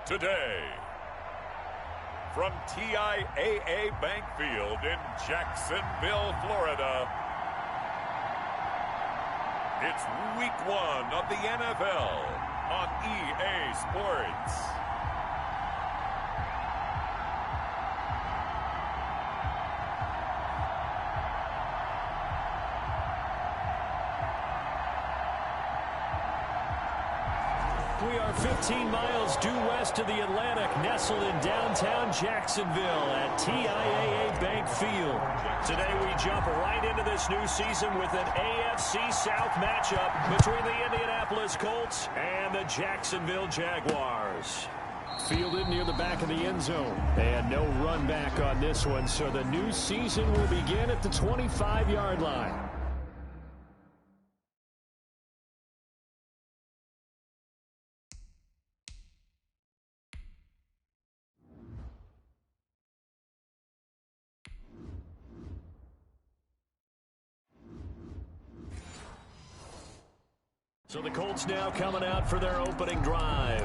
today. From TIAA Bank Field in Jacksonville, Florida, it's Week 1 of the NFL on EA Sports. We are 15 miles due west of the Atlantic, nestled in downtown Jacksonville at TIAA Bank Field. Today we jump right into this new season with an AFC South matchup between the Indianapolis Colts and the Jacksonville Jaguars. Fielded near the back of the end zone. And no run back on this one, so the new season will begin at the 25-yard line. So the Colts now coming out for their opening drive.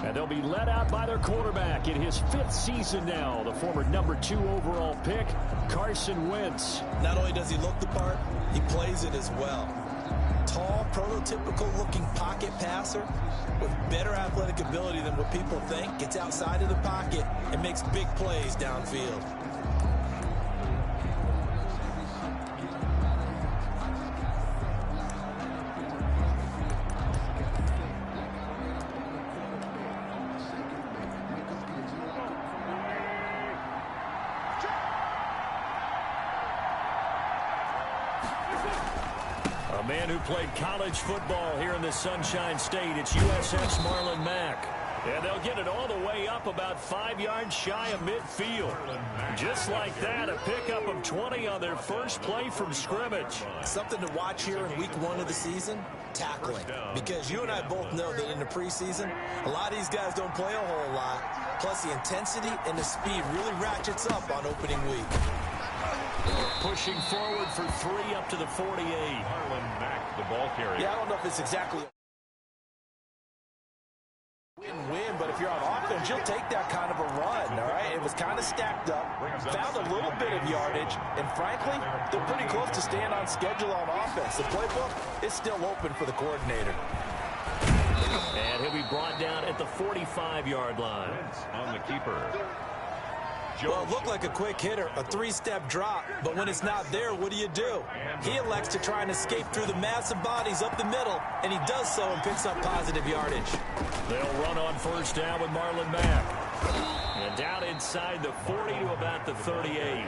And they'll be led out by their quarterback in his 5th season now, the former number 2 overall pick, Carson Wentz. Not only does he look the part, he plays it as well. Tall, prototypical-looking pocket passer with better athletic ability than what people think. Gets outside of the pocket and makes big plays downfield. A man who played college football here in the Sunshine State. It's USF's Marlon Mack. And they'll get it all the way up about 5 yards shy of midfield. Just like that, a pickup of 20 on their first play from scrimmage. Something to watch here in Week 1 of the season, tackling. Because you and I both know that in the preseason, a lot of these guys don't play a whole lot. Plus, the intensity and the speed really ratchets up on opening week. Pushing forward for 3 up to the 48. Marlon Mack, the ball carrier. Yeah, I don't know if it's exactly win-win, but if you're on offense, you'll take that kind of a run, all right? It was kind of stacked up, found a little bit of yardage, and frankly, they're pretty close to staying on schedule on offense. The playbook is still open for the coordinator. And he'll be brought down at the 45-yard line. On the keeper. Well, it looked like a quick hitter, a 3-step drop, but when it's not there, what do? He elects to try and escape through the massive bodies up the middle, and he does so and picks up positive yardage. They'll run on first down with Marlon Mack. And down inside the 40 to about the 38.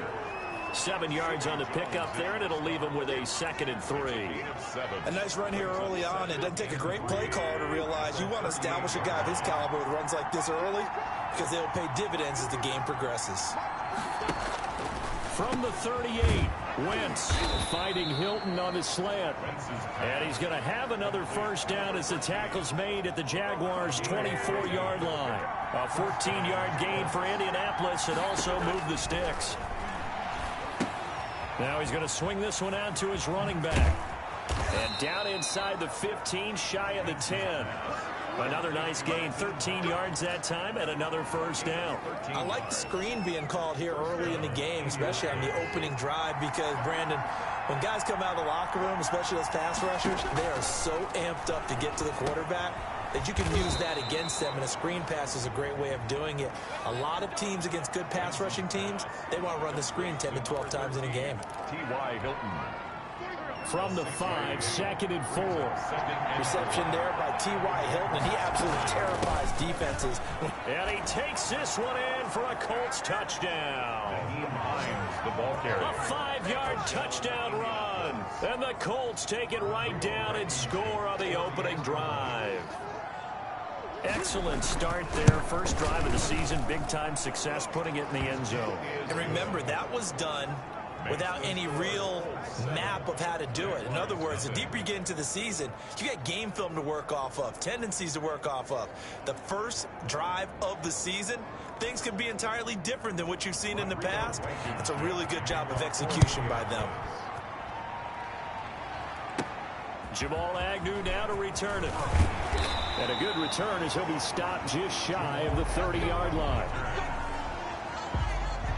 7 yards on the pickup there, and it'll leave him with a 2nd and 3. A nice run here early on. It doesn't take a great play caller to realize you want to establish a guy of his caliber with runs like this early because they'll pay dividends as the game progresses. From the 38, Wentz fighting Hilton on his slant. And he's going to have another first down as the tackle's made at the Jaguars' 24-yard line. A 14-yard gain for Indianapolis and also move the sticks. Now he's going to swing this one out to his running back. And down inside the 15, shy of the 10. Another nice gain, 13 yards that time, and another first down. I like the screen being called here early in the game, especially on the opening drive, because, Brandon, when guys come out of the locker room, especially those pass rushers, they are so amped up to get to the quarterback that you can use that against them, and a screen pass is a great way of doing it. A lot of teams against good pass rushing teams, they want to run the screen 10 to 12 times in a game. T.Y. Hilton. From the 5, 2nd and 4. Reception there by T.Y. Hilton, and he absolutely terrifies defenses. And he takes this one in for a Colts touchdown. He finds the ball carrier. A 5-yard touchdown run. And the Colts take it right down and score on the opening drive. Excellent start there. First drive of the season. Big-time success putting it in the end zone. And remember, that was done without any real map of how to do it. In other words, the deeper you get into the season, you got game film to work off of, tendencies to work off of. The first drive of the season, things can be entirely different than what you've seen in the past. It's a really good job of execution by them. Jamal Agnew now to return it. And a good return as he'll be stopped just shy of the 30-yard line.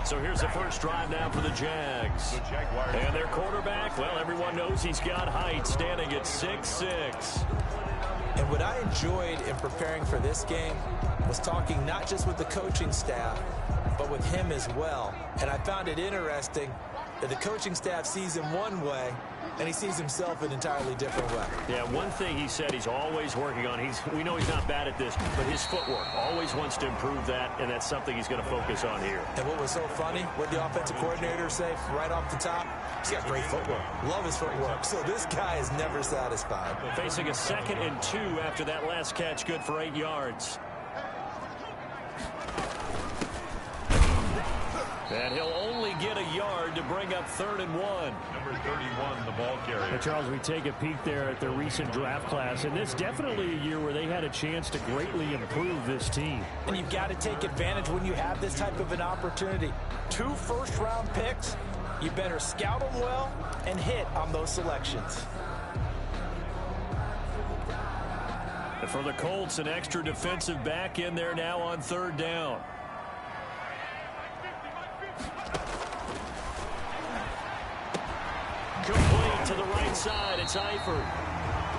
So here's the first drive now for the Jags. And their quarterback, well, everyone knows he's got height, standing at 6'6". And what I enjoyed in preparing for this game was talking not just with the coaching staff, but with him as well. And I found it interesting that the coaching staff sees him one way, and he sees himself an entirely different way. Yeah, one thing he said he's always working on, we know he's not bad at this, but his footwork, always wants to improve that, and that's something he's going to focus on here. And what was so funny, what the offensive coordinator say right off the top, he's got great footwork. Love his footwork. So this guy is never satisfied. Facing a 2nd and 2 after that last catch, good for 8 yards. And he'll only get a yard to bring up 3rd and 1. Number 31, the ball carrier. Hey, Charles, we take a peek there at the recent draft class, and it's definitely a year where they had a chance to greatly improve this team. And you've got to take advantage when you have this type of an opportunity. 2 first-round picks, you better scout them well and hit on those selections. And for the Colts, an extra defensive back in there now on 3rd down. Complete to the right side. It's Eifert.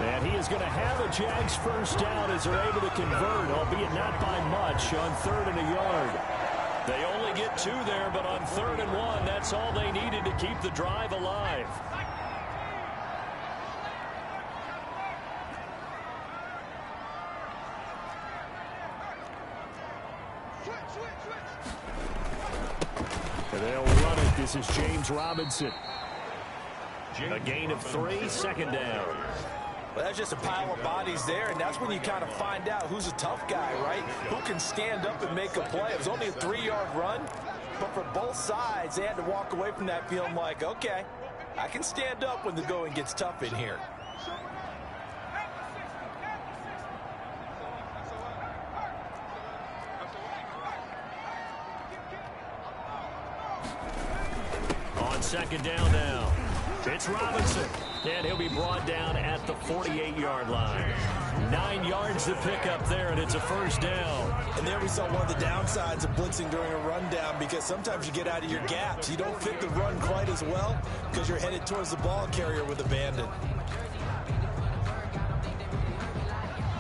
And he is going to have a Jags first down as they're able to convert, albeit not by much, on 3rd and a yard. They only get 2 there, but on 3rd and 1, that's all they needed to keep the drive alive. And they'll run it. This is James Robinson. A gain of 3, 2nd down. Well, that's just a pile of bodies there, and that's when you kind of find out who's a tough guy, right? Who can stand up and make a play. It was only a 3-yard run, but for both sides, they had to walk away from that feeling like, okay, I can stand up when the going gets tough in here. On 2nd down now. It's Robinson, and he'll be brought down at the 48-yard line. 9 yards to pick up there, and it's a first down. And there we saw one of the downsides of blitzing during a rundown, because sometimes you get out of your gaps. You don't fit the run quite as well because you're headed towards the ball carrier with abandon.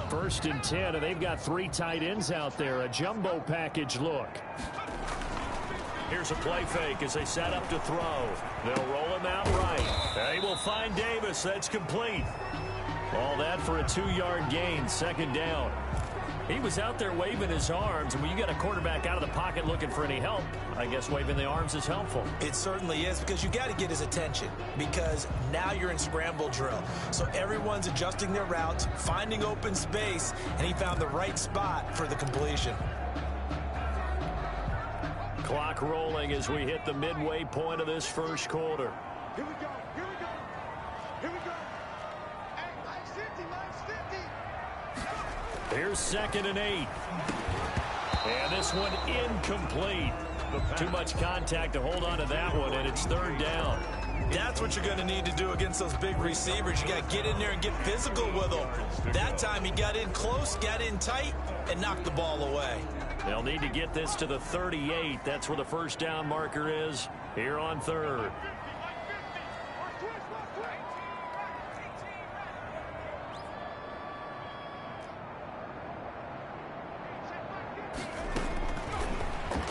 1st and 10, and they've got 3 tight ends out there. A jumbo package look. Here's a play fake as they set up to throw. They'll roll him out right. They will find Davis. That's complete. All that for a 2-yard gain, 2nd down. He was out there waving his arms, and when you got a quarterback out of the pocket looking for any help, I guess waving the arms is helpful. It certainly is, because you got to get his attention, because now you're in scramble drill. So everyone's adjusting their routes, finding open space, and he found the right spot for the completion. Clock rolling as we hit the midway point of this first quarter. Here we go. Here we go. Here we go. Hey, line's 50, line's 50. Here's 2nd and 8. And this one incomplete. Too much contact to hold on to that one, and it's 3rd down. That's what you're going to need to do against those big receivers. You got to get in there and get physical with them. That time he got in close, got in tight, and knocked the ball away. They'll need to get this to the 38. That's where the first down marker is here on 3rd.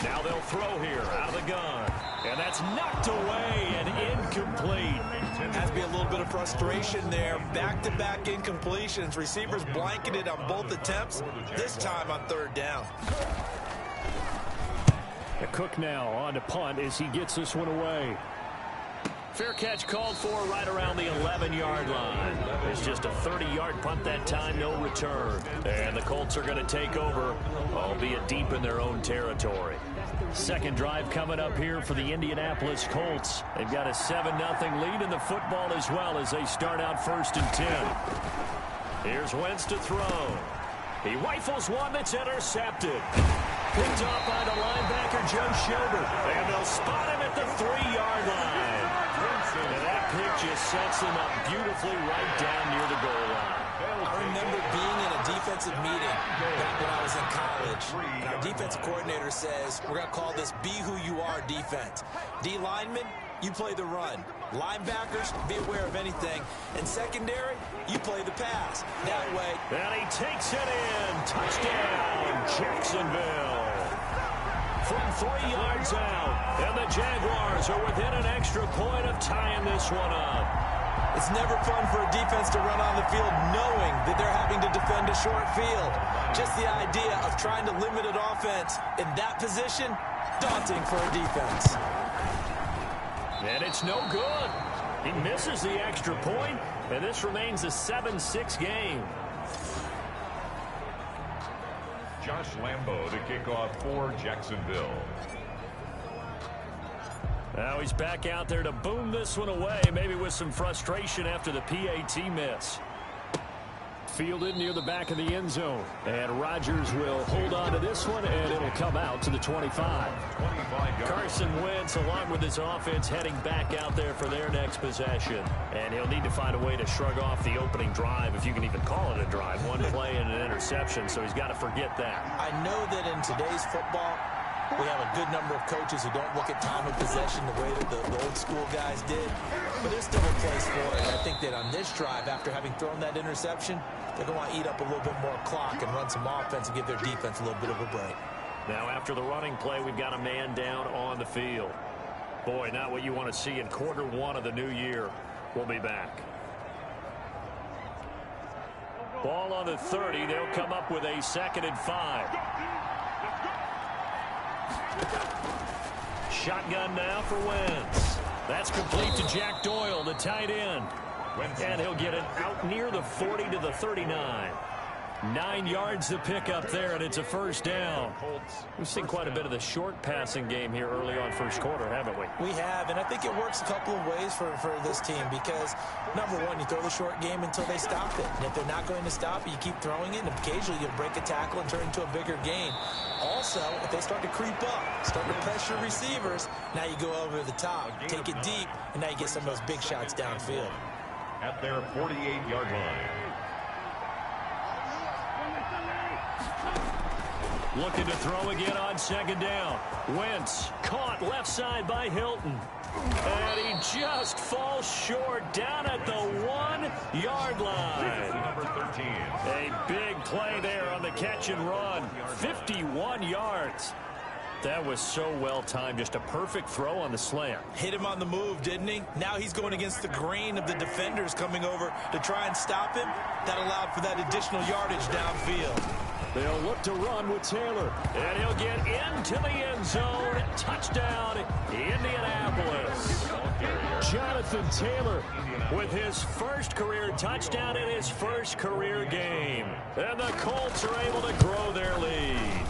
Now they'll throw here out of the gun. And that's knocked away and incomplete. Has to be a little bit of frustration there. Back-to-back incompletions. Receivers blanketed on both attempts, this time on 3rd down. Cook now on to punt as he gets this one away. Fair catch called for right around the 11-yard line. It's just a 30-yard punt that time, no return. And the Colts are going to take over, albeit deep in their own territory. Second drive coming up here for the Indianapolis Colts. They've got a 7-0 lead in the football as well as they start out 1st and 10. Here's Wentz to throw. He rifles one that's intercepted. Picked off by the linebacker, Joe Schobert. And they'll spot him at the 3-yard line. And that pick just sets him up beautifully right down near the goal line. I remember being in a defensive meeting back when I was in college, and our defensive coordinator says, we're going to call this Be Who You Are defense. D linemen, you play the run. Linebackers, be aware of anything. And secondary, you play the pass. That way. And he takes it in. Touchdown, Jacksonville. From 3 yards out, and the Jaguars are within an extra point of tying this one up. It's never fun for a defense to run on the field knowing that they're having to defend a short field. Just the idea of trying to limit an offense in that position, daunting for a defense. And it's no good. He misses the extra point, and this remains a 7-6 game. Josh Lambo to kick off for Jacksonville. Now he's back out there to boom this one away, maybe with some frustration after the PAT miss. Fielded near the back of the end zone. And Rodgers will hold on to this one, and it'll come out to the 25. Carson Wentz, along with his offense, heading back out there for their next possession. And he'll need to find a way to shrug off the opening drive, if you can even call it a drive. One play and an interception, so he's got to forget that. I know that in today's football, we have a good number of coaches who don't look at time of possession the way that the old school guys did. But there's still a place for it. I think that on this drive, after having thrown that interception, they're going to want to eat up a little bit more clock and run some offense and give their defense a little bit of a break. Now, after the running play, we've got a man down on the field. Boy, not what you want to see in quarter one of the new year. We'll be back. Ball on the 30. They'll come up with a 2nd and 5. Shotgun now for Wentz. That's complete to Jack Doyle, the tight end. And he'll get it out near the 40 to the 39. 9 yards to pick up there, and it's a first down. We've seen quite a bit of the short passing game here early on first quarter, haven't we? We have, and I think it works a couple of ways for this team because, number one, you throw the short game until they stop it. And if they're not going to stop it, you keep throwing it, and occasionally you'll break a tackle and turn it into a bigger gain. Also, if they start to creep up, start to pressure receivers, now you go over the top, take it deep, and now you get some of those big shots downfield. At their 48-yard line. Looking to throw again on 2nd down. Wentz caught left side by Hilton. And he just falls short down at the 1-yard line. Number 13. A big play there on the catch and run. 51 yards. That was so well timed. Just a perfect throw on the slant. Hit him on the move, didn't he? Now he's going against the grain of the defenders coming over to try and stop him. That allowed for that additional yardage downfield. They'll look to run with Taylor. And he'll get into the end zone. Touchdown, Indianapolis. Jonathan Taylor with his first career touchdown in his first career game. And the Colts are able to grow their lead.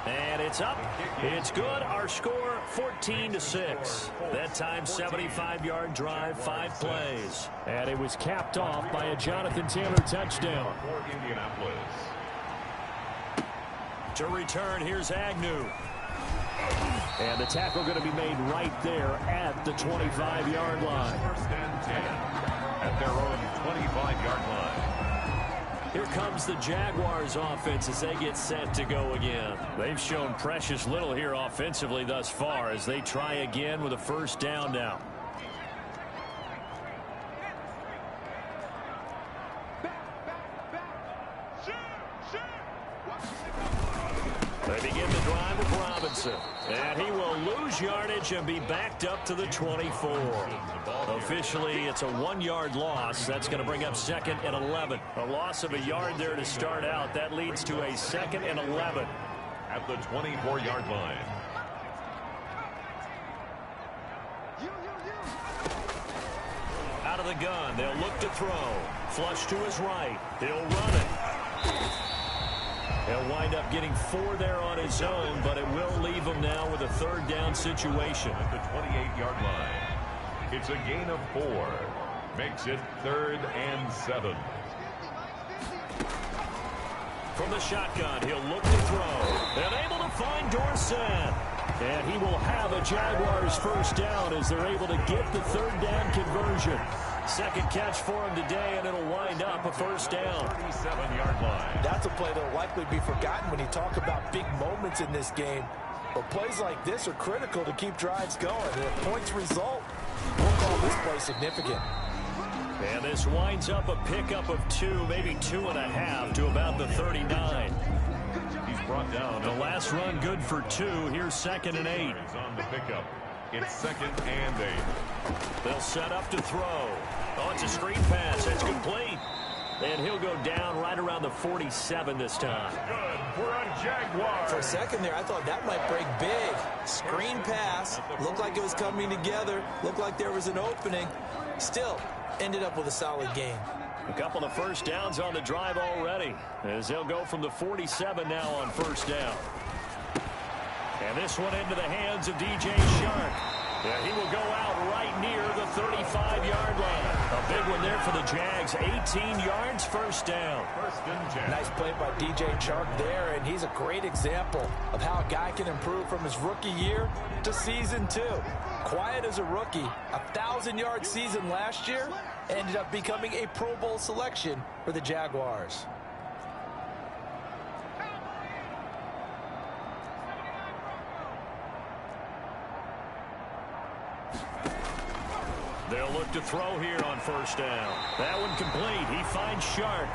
And it's up. It's good. Our score, 14-6. That time, 75-yard drive, 5 plays. And it was capped off by a Jonathan Taylor touchdown. For Indianapolis. To return, here's Agnew. And the tackle going to be made right there at the 25-yard line. 1st and 10 at their own 25-yard line. Here comes the Jaguars offense as they get set to go again. They've shown precious little here offensively thus far as they try again with a first down now. They begin the drive with Robinson. And he will lose yardage and be backed up to the 24. Officially, it's a 1-yard loss. That's going to bring up 2nd and 11. A loss of a yard there to start out. That leads to a 2nd and 11. At the 24-yard line. Out of the gun. They'll look to throw. Flush to his right. He'll run it. He'll wind up getting 4 there on his own, but it will leave him now with a 3rd down situation. At the 28-yard line. It's a gain of 4. Makes it 3rd and 7. From the shotgun, he'll look to throw. And able to find Dorsett. And he will have a Jaguars first down as they're able to get the third down conversion. Second catch for him today, and it'll wind up a first down. 37-yard line. That's a play that will likely be forgotten when you talk about big moments in this game. But plays like this are critical to keep drives going. And if points result, we'll call this play significant. And this winds up a pickup of 2, maybe 2.5 to about the 39. He's brought down. The last run good for 2. Here's 2nd and 8. He's on the pickup. It's 2nd and 8. They'll set up to throw. Oh, it's a screen pass. It's complete. And he'll go down right around the 47 this time. Good for a Jaguar. For a second there, I thought that might break big. Screen pass. Looked like it was coming together. Looked like there was an opening. Still, ended up with a solid game. A couple of first downs on the drive already, as they'll go from the 47 now on first down. And this one into the hands of DJ Chark. Yeah, he will go out right near the 35-yard line. A big one there for the Jags. 18 yards, first down. First and 10. Nice play by DJ Chark there, and he's a great example of how a guy can improve from his rookie year to season 2. Quiet as a rookie, 1,000-yard season last year, ended up becoming a Pro Bowl selection for the Jaguars. They'll look to throw here on first down. That one complete. He finds Chark.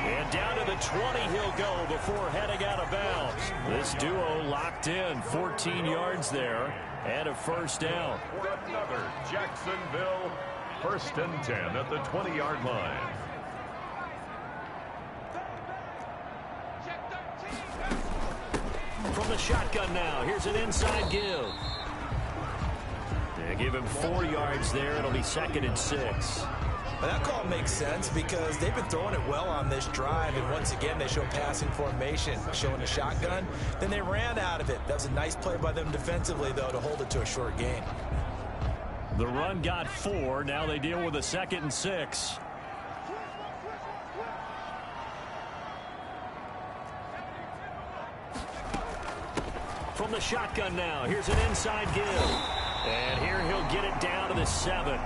And down to the 20 he'll go before heading out of bounds. This duo locked in. 14 yards there and a first down. For another Jacksonville first and 10 at the 20-yard line. From the shotgun now. Here's an inside give. They give him 4 yards there. It'll be 2nd and 6. Well, that call makes sense because they've been throwing it well on this drive, and once again they show passing formation, showing the shotgun. Then they ran out of it. That was a nice play by them defensively, though, to hold it to a short gain. The run got 4. Now they deal with a 2nd and 6. From the shotgun now. Here's an inside give. And here he'll get it down to the 7.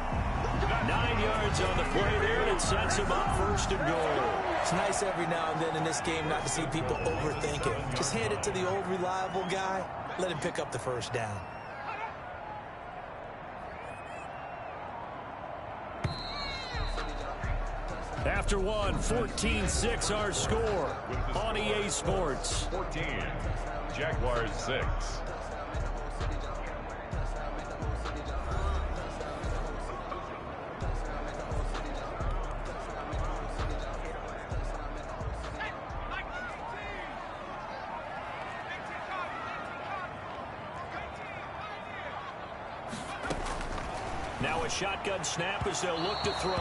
9 yards on the play there, and it sets him up first and goal. It's nice every now and then in this game not to see people overthink it. Just hand it to the old reliable guy. Let him pick up the first down. After one, 14-6 our score on EA Sports. 14, Jaguars 6. Now a shotgun snap as they'll look to throw.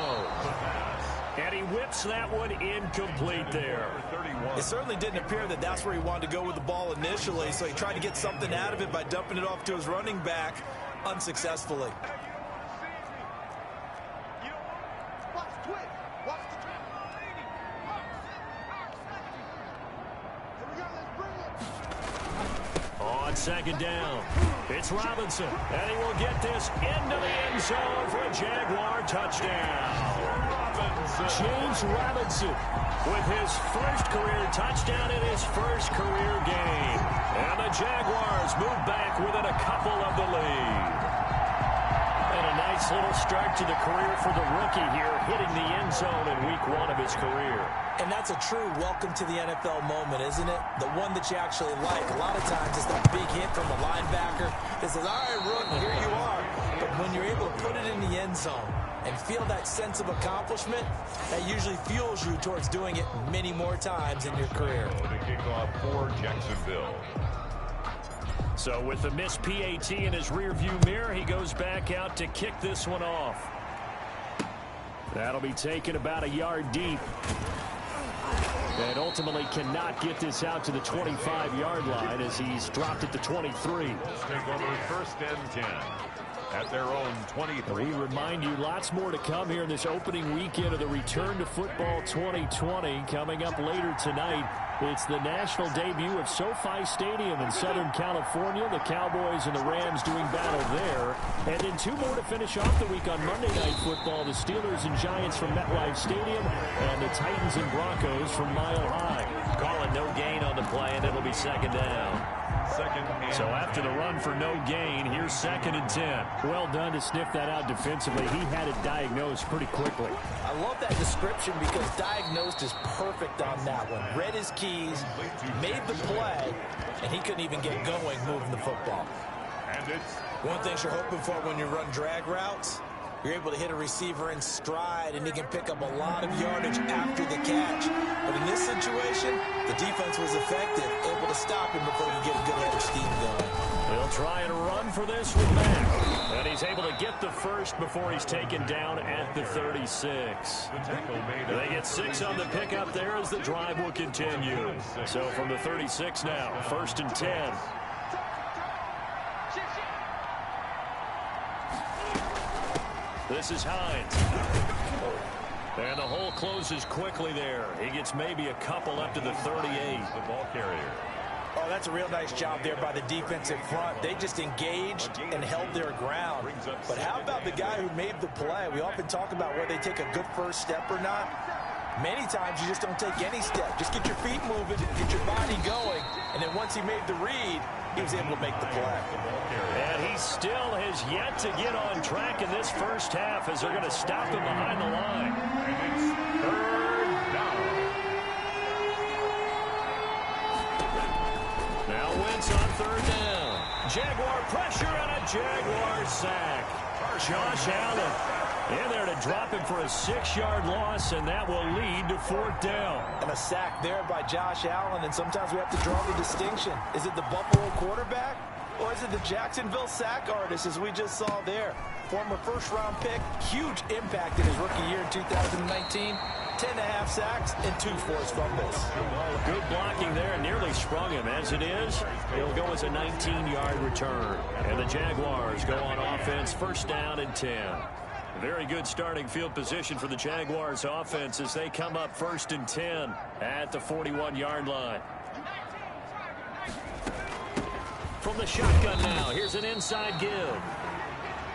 And he whips that one incomplete there. It certainly didn't appear that that's where he wanted to go with the ball initially, so he tried to get something out of it by dumping it off to his running back unsuccessfully. On second down, it's Robinson, and he will get this into the end zone for a Jaguar touchdown. James Robinson with his first career touchdown in his first career game. And the Jaguars move back within a couple of the lead. And a nice little start to the career for the rookie here, hitting the end zone in week 1 of his career. And that's a true welcome to the NFL moment, isn't it? The one that you actually like. A lot of times it's that big hit from a linebacker that says, all right, rookie, here you are. But when you're able to put it in the end zone and feel that sense of accomplishment, that usually fuels you towards doing it many more times in your career. The kickoff for Jacksonville. So with the missed PAT in his rearview mirror, he goes back out to kick this one off. That'll be taken about a yard deep. And ultimately cannot get this out to the 25-yard line as he's dropped it to 23. Take over first and 10. at their own 23. We remind you lots more to come here in this opening weekend of the Return to Football 2020. Coming up later tonight, it's the national debut of SoFi Stadium in Southern California. The Cowboys and the Rams doing battle there. And then two more to finish off the week on Monday Night Football. The Steelers and Giants from MetLife Stadium and the Titans and Broncos from Mile High. Calling no gain on the play, and it'll be second down. So after the run for no gain, here's 2nd and 10. Well done to sniff that out defensively. He had it diagnosed pretty quickly. I love that description because diagnosed is perfect on that one. Read his keys, made the play, and he couldn't even get going moving the football. And it's one thing you're hoping for when you run drag routes, you're able to hit a receiver in stride, and he can pick up a lot of yardage after the catch. But in this situation, the defense was effective, able to stop him before he could get a good head of steam going. He'll try and run for this one back. And he's able to get the first before he's taken down at the 36. They get 6 on the pickup there as the drive will continue. So from the 36 now, 1st and 10. This is Hines. And the hole closes quickly there. He gets maybe a couple up to the 38. the ball carrier. Oh, that's a real nice job there by the defensive front. They just engaged and held their ground. But how about the guy who made the play? We often talk about whether they take a good first step or not. Many times you just don't take any step. Just get your feet moving, get your body going, and then once he made the read, he was able to make the play. And he still has yet to get on track in this first half as they're going to stop him behind the line. And it's 3rd down. Now Wentz on 3rd down. Jaguar pressure and a Jaguar sack. Josh Allen in there to drop him for a 6-yard loss, and that will lead to 4th down. And a sack there by Josh Allen, and sometimes we have to draw the distinction. Is it the Buffalo quarterback, or is it the Jacksonville sack artist, as we just saw there? Former first-round pick, huge impact in his rookie year in 2019. 10.5 sacks and 2 forced fumbles. Good blocking there, and nearly sprung him. As it is, he'll go as a 19-yard return. And the Jaguars go on offense, 1st down and 10. Very good starting field position for the Jaguars offense as they come up 1st and 10 at the 41-yard line. From the shotgun now, here's an inside give.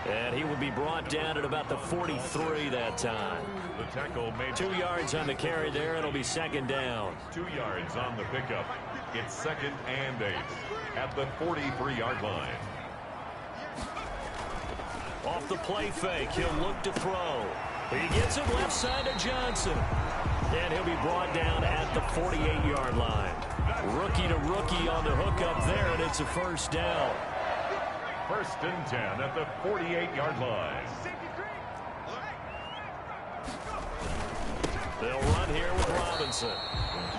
And he will be brought down at about the 43 that time. The tackle made 2 yards on the carry there. It'll be 2nd down. 2 yards on the pickup. It's 2nd and 8 at the 43-yard line. Off the play fake, he'll look to throw. He gets it left side to Johnson. And he'll be brought down at the 48-yard line. Rookie to rookie on the hook up there, and it's a 1st down. 1st and 10 at the 48-yard line. They'll run here with Robinson.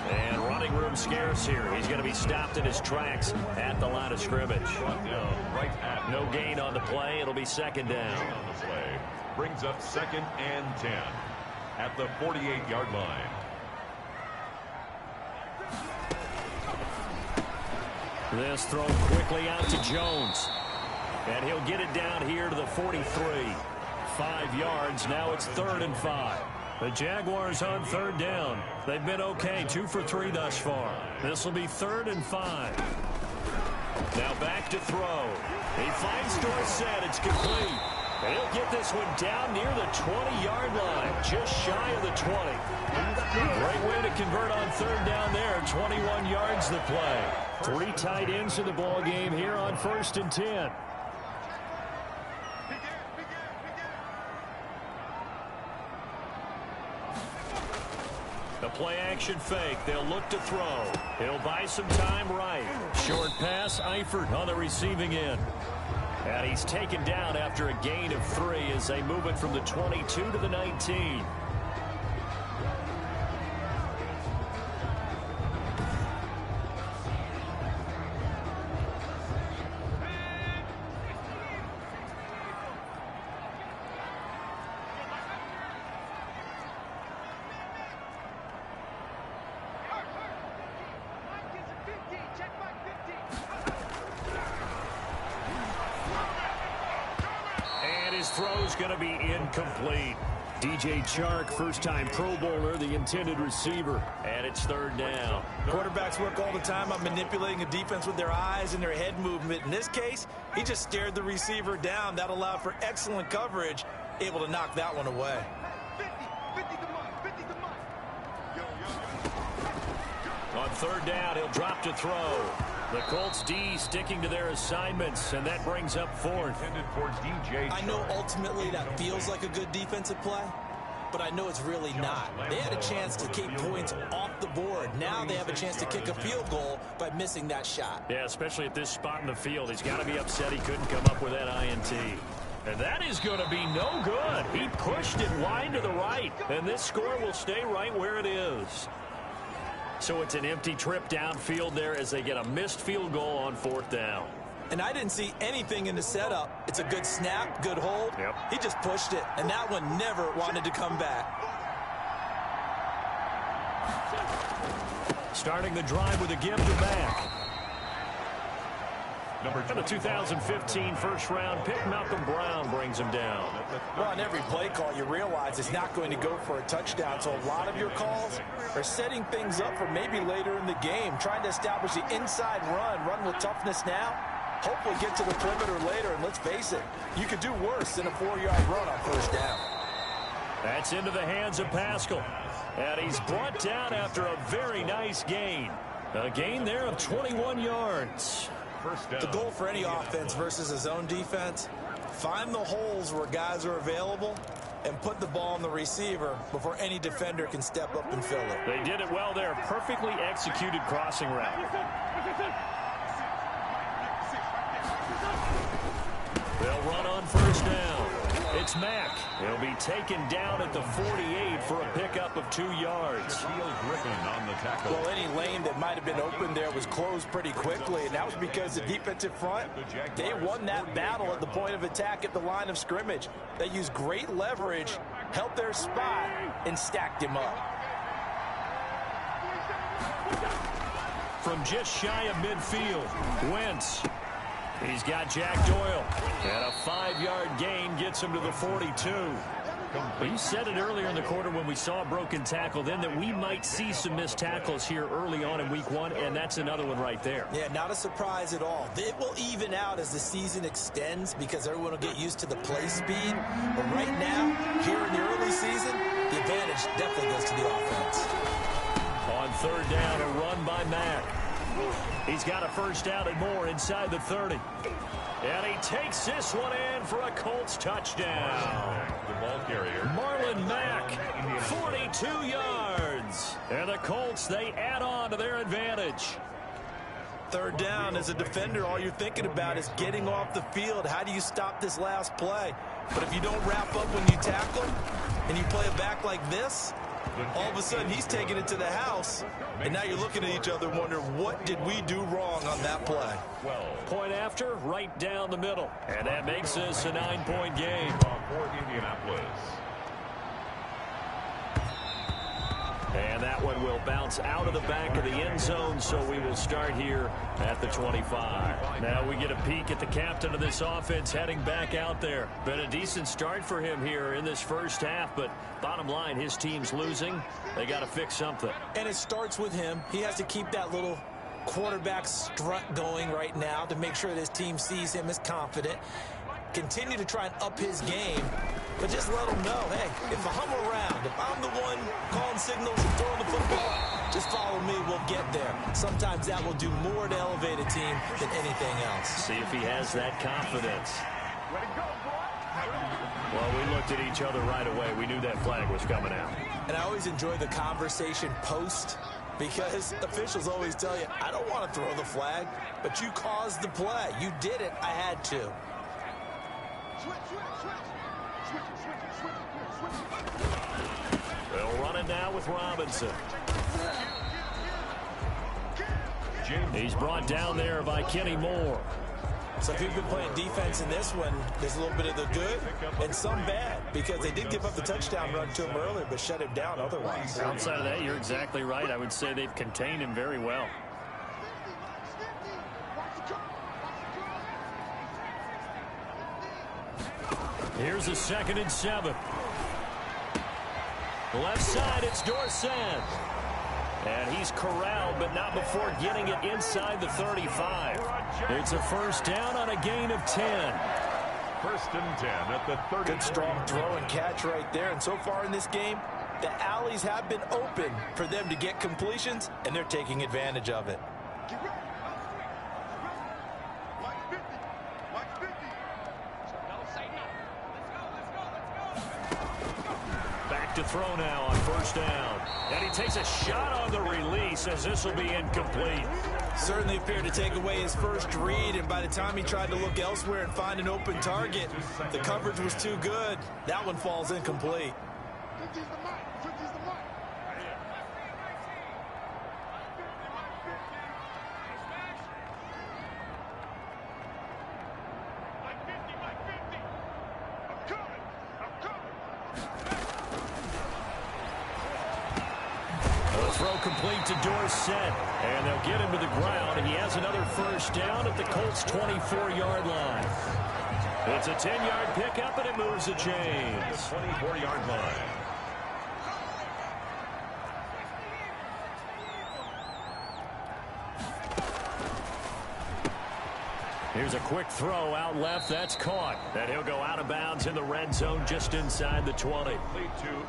And running room scarce here. He's going to be stopped in his tracks at the line of scrimmage. Right at no gain on the play. It'll be 2nd down. On the play. Brings up 2nd and 10 at the 48-yard line. This throw quickly out to Jones. And he'll get it down here to the 43. 5 yards. Now it's 3rd and 5. The Jaguars on 3rd down. They've been okay, 2 for 3 thus far. This will be 3rd and 5. Now back to throw. He finds Dorsett. It's complete. And he'll get this one down near the 20-yard line, just shy of the 20. Great way to convert on 3rd down there. 21 yards the play. 3 tight ends in the ball game here on 1st and 10. The play action fake. They'll look to throw. He'll buy some time right. Short pass. Eifert on the receiving end. And he's taken down after a gain of 3 as they move it from the 22 to the 19. And his throw's going to be incomplete. DJ Chark, first-time Pro Bowler, the intended receiver. And it's third down. Quarterbacks work all the time on manipulating a defense with their eyes and their head movement. In this case, he just stared the receiver down. That allowed for excellent coverage, able to knock that one away. 50 to Mike, 50 to Mike. On third down, he'll drop to throw. The Colts D sticking to their assignments, and that brings up fourth. Intended for DJ I know ultimately that feels like a good defensive play, but I know it's really not. They had a chance to keep points off the board. Now they have a chance to kick a field goal by missing that shot. Yeah, especially at this spot in the field. He's got to be upset he couldn't come up with that INT. And that is going to be no good. He pushed it wide to the right, and this score will stay right where it is. So it's an empty trip downfield there as they get a missed field goal on fourth down. And I didn't see anything in the setup. It's a good snap, good hold. Yep. He just pushed it, and that one never wanted to come back. Starting the drive with a give to Mack. number And the 2015 first-round pick, Malcolm Brown, brings him down. Well, on every play call, you realize it's not going to go for a touchdown. So a lot of your calls are setting things up for maybe later in the game, trying to establish the inside run with toughness now, hopefully get to the perimeter later. And let's face it, you could do worse than a 4-yard run on first down. That's into the hands of Pascal. And he's brought down after a very nice gain. A gain there of 21 yards. First down. The goal for any offense versus a zone defense, find the holes where guys are available and put the ball on the receiver before any defender can step up and fill it. They did it well there. Perfectly executed crossing route. They'll run on first down. It's Mack. He'll be taken down at the 48 for a pickup of 2 yards. Griffin on the tackle. Well, any lane that might have been open there was closed pretty quickly, and that was because the defensive front, they won that battle at the point of attack at the line of scrimmage. They used great leverage, held their spot, and stacked him up. From just shy of midfield, Wentz. He's got Jack Doyle. And a 5-yard gain gets him to the 42. Well, you said it earlier in the quarter when we saw a broken tackle then that we might see some missed tackles here early on in week 1, and that's another one right there. Yeah, not a surprise at all. It will even out as the season extends because everyone will get used to the play speed. But right now, here in the early season, the advantage definitely goes to the offense. On third down, a run by Mack. He's got a first down and more inside the 30. And he takes this one in for a Colts touchdown. The ball carrier. Marlon Mack, 42 yards. And the Colts, they add on to their advantage. Third down, as a defender, all you're thinking about is getting off the field. How do you stop this last play? But if you don't wrap up when you tackle and you play it back like this, all of a sudden he's taking it to the house, and now you're looking at each other and wondering, what did we do wrong on that play? 12. Point after, right down the middle. And that makes this a 9-point game. For Indianapolis. And that one will bounce out of the back of the end zone, so we will start here at the 25. Now we get a peek at the captain of this offense heading back out there. Been a decent start for him here in this first half, but bottom line, his team's losing. They got to fix something. And it starts with him. He has to keep that little quarterback strut going right now to make sure that his team sees him as confident. Continue to try and up his game, but just let him know, hey, if I'm around, if I'm the one calling signals and throwing the football, just follow me, we'll get there. Sometimes that will do more to elevate a team than anything else. See if he has that confidence. Well, we looked at each other right away. We knew that flag was coming out. And I always enjoy the conversation post, because officials always tell you, I don't want to throw the flag, but you caused the play. You did it. I had to. They'll run it now with Robinson. He's brought down there by Kenny Moore. So if you've been playing defense in this one, there's a little bit of the good and some bad, because they did give up the touchdown run to him earlier, but shut him down otherwise. Outside of that, you're exactly right. I would say they've contained him very well. Here's a 2nd and 7. Left side, it's Dorsett. And he's corralled, but not before getting it inside the 35. It's a first down on a gain of 10. 1st and 10 at the 30. Good strong throw and catch right there. And so far in this game, the alleys have been open for them to get completions, and they're taking advantage of it. Get ready. Watch 50. Watch 50. Don't say nothing. Let's go. Back to throw now on 1st down. And he takes a shot on the release as this will be incomplete. Certainly appeared to take away his first read, and by the time he tried to look elsewhere and find an open target, the coverage was too good. That one falls incomplete. 50's the mark. 50's the mark. Like 50. I'm coming. The throw complete to Dorsett, and they'll get him to the ground, and he has another first down at the Colts' 24-yard line. It's a 10-yard pickup, and it moves the chains. 24-yard line. Here's a quick throw out left. That's caught. And he'll go out of bounds in the red zone just inside the 20.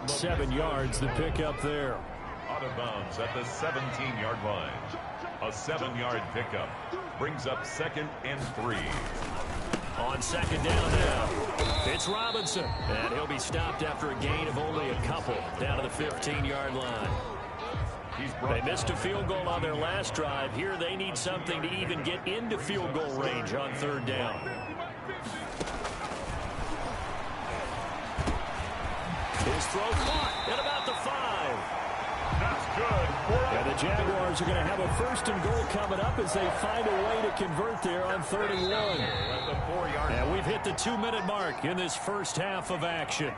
7 yards, the pickup there. Out of bounds at the 17-yard line. A 7-yard pickup brings up 2nd and 3. On 2nd down now, it's Robinson. And he'll be stopped after a gain of only a couple down to the 15-yard line. They missed a field goal on their last drive. Here they need something to even get into field goal range on 3rd down. His throw caught at about the 5. That's good. And the Jaguars are going to have a 1st and goal coming up as they find a way to convert there on 3rd and 1. At the 4-yard line. And we've hit the 2-minute mark in this first half of action.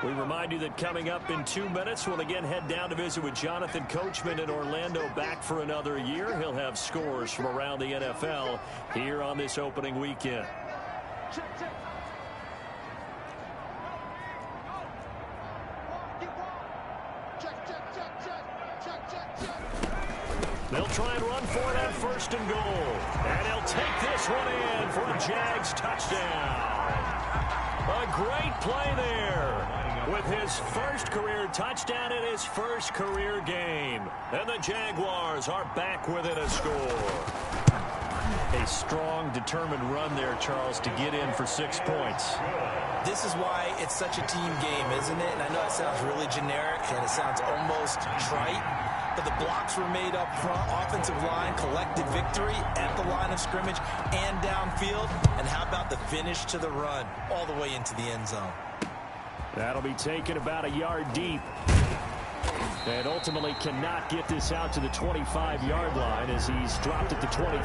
We remind you that coming up in 2 minutes, we'll again head down to visit with Jonathan Coachman in Orlando, back for another year. He'll have scores from around the NFL here on this opening weekend. They'll try and run for it on 1st and goal. And he'll take this one in for a Jags touchdown. A great play there with his first career touchdown in his first career game. And the Jaguars are back within a score. A strong, determined run there, Charles, to get in for 6 points. This is why it's such a team game, isn't it? And I know it sounds really generic and it sounds almost trite, but the blocks were made up front, offensive line, collective victory at the line of scrimmage and downfield. And how about the finish to the run all the way into the end zone? That'll be taken about a yard deep. And ultimately cannot get this out to the 25-yard line as he's dropped at the 23. The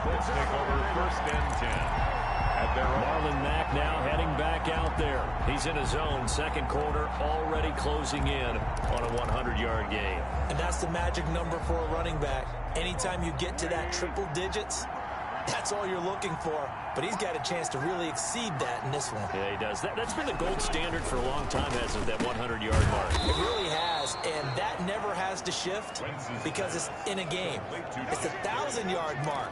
Colts take over 1st and 10. At their Marlon Mack now heading back out there. He's in his own 2nd quarter, already closing in on a 100-yard game. And that's the magic number for a running back. Anytime you get to that triple digits, that's all you're looking for. But he's got a chance to really exceed that in this one. Yeah, he does. That's been the gold standard for a long time, hasn't it, that 100-yard mark? It really has, and that never has to shift because it's in a game. It's a 1,000-yard mark.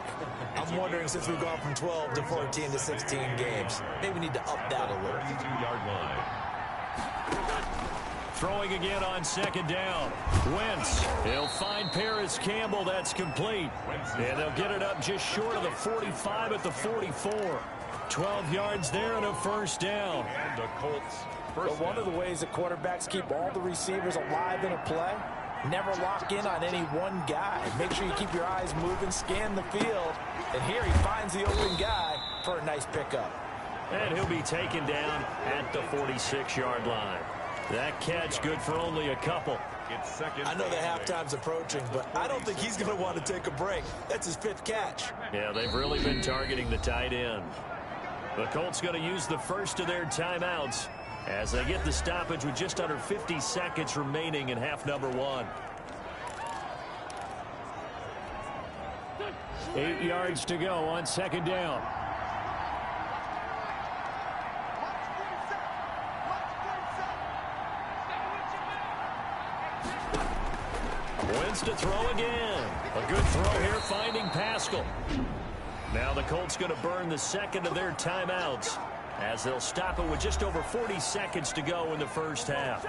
I'm wondering, since we've gone from 12 to 14 to 16 games, maybe we need to up that a little. 32-yard line. Throwing again on 2nd down. Wentz. He'll find Paris Campbell. That's complete. And they'll get it up just short of the 45 at the 44. 12 yards there and a 1st down. And the Colts But one of the ways that quarterbacks keep all the receivers alive in a play, never lock in on any one guy. Make sure you keep your eyes moving, scan the field. And here he finds the open guy for a nice pickup. And he'll be taken down at the 46-yard line. That catch good for only a couple. It's 2nd. I know the halftime's approaching, but I don't think he's going to want to take a break. That's his 5th catch. Yeah, they've really been targeting the tight end. The Colts going to use the first of their timeouts as they get the stoppage with just under 50 seconds remaining in half number 1. 8 yards to go on second down. Wentz to throw again. A good throw here, finding Pascal. Now the Colts going to burn the second of their timeouts as they'll stop it with just over 40 seconds to go in the first half.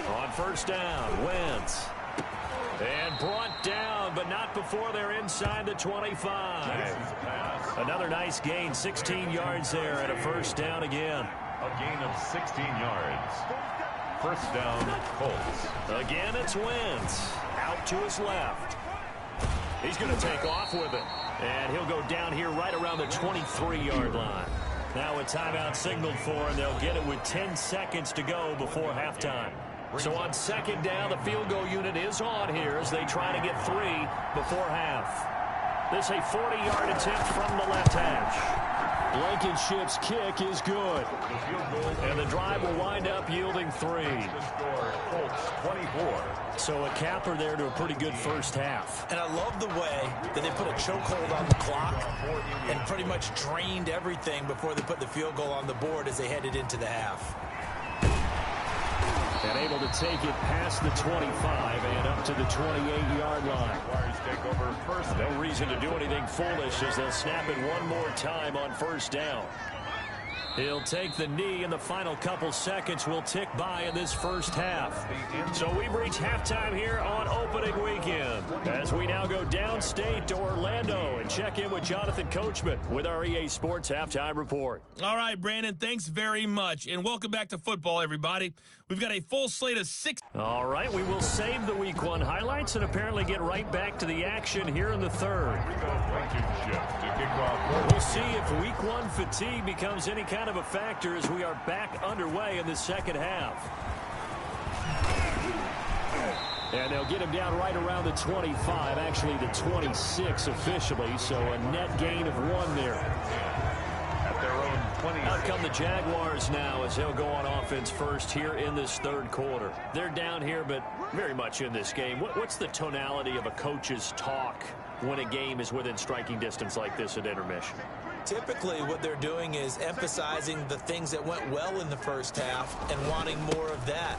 On first down, Wentz. And brought down, but not before they're inside the 25. Another nice gain, 16 yards there, and a first down again. A gain of 16 yards. First down, Colts. Again, it's Wentz. Out to his left. He's going to take off with it. And he'll go down here right around the 23-yard line. Now a timeout signaled for, and they'll get it with 10 seconds to go before halftime. So on second down, the field goal unit is on here as they try to get 3 before half. This a 40-yard attempt from the left hash. Blankenship's kick is good. And the drive will wind up yielding 3. Colts 24. So a capper there to a pretty good first half. And I love the way that they put a chokehold on the clock and pretty much drained everything before they put the field goal on the board as they headed into the half. And able to take it past the 25 and up to the 28-yard line. Take over first. No reason to do anything foolish as they'll snap it one more time on first down. He'll take the knee, and the final couple seconds will tick by in this first half. So we've reached halftime here on opening weekend as we now go downstate to Orlando and check in with Jonathan Coachman with our EA Sports Halftime Report. All right, Brandon, thanks very much, and welcome back to football, everybody. We've got a full slate of 6. All right, we will save the Week 1 highlights and apparently get right back to the action here in the third. We'll see if Week 1 fatigue becomes any kind of a factor as we are back underway in the second half. And they'll get him down right around the 25, actually the 26 officially, so a net gain of 1 there. At their own 20. Out come the Jaguars now as they'll go on offense first here in this third quarter. They're down here, but very much in this game. What's the tonality of a coach's talk when a game is within striking distance like this at intermission? Typically, what they're doing is emphasizing the things that went well in the first half and wanting more of that.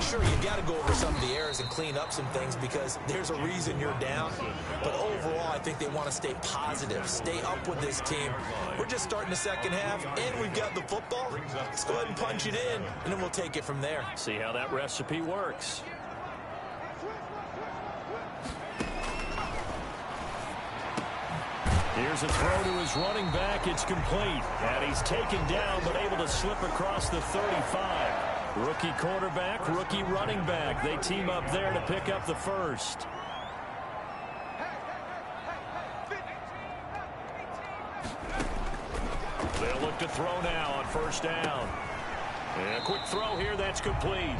Sure, you got to go over some of the errors and clean up some things because there's a reason you're down. But overall, I think they want to stay positive, stay up with this team. We're just starting the second half, and we've got the football. Let's go ahead and punch it in, and then we'll take it from there. See how that recipe works. Here's a throw to his running back. It's complete. And he's taken down, but able to slip across the 35. Rookie quarterback, rookie running back. They team up there to pick up the first. They'll look to throw now on first down. And a quick throw here. That's complete.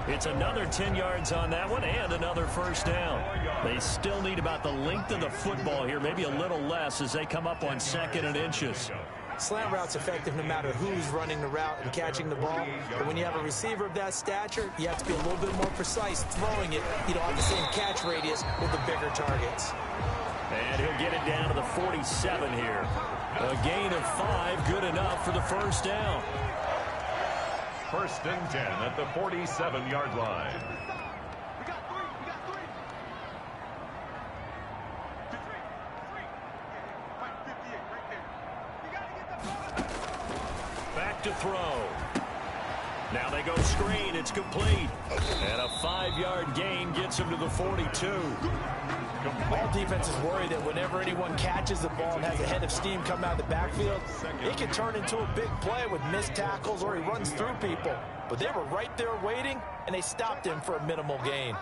It's another 10 yards on that one and another first down. They still need about the length of the football here, maybe a little less as they come up on 2nd and inches. Slant route's effective no matter who's running the route and catching the ball. But when you have a receiver of that stature, you have to be a little bit more precise throwing it. You don't have the same catch radius with the bigger targets. And he'll get it down to the 47 here. A gain of 5, good enough for the first down. First and 10 at the 47-yard line. Back to throw. Now they go screen. It's complete. And a 5-yard gain gets him to the 42. All defenses worry that whenever anyone catches the ball and has a head of steam come out of the backfield, it can turn into a big play with missed tackles or he runs through people. But they were right there waiting, and they stopped him for a minimal gain.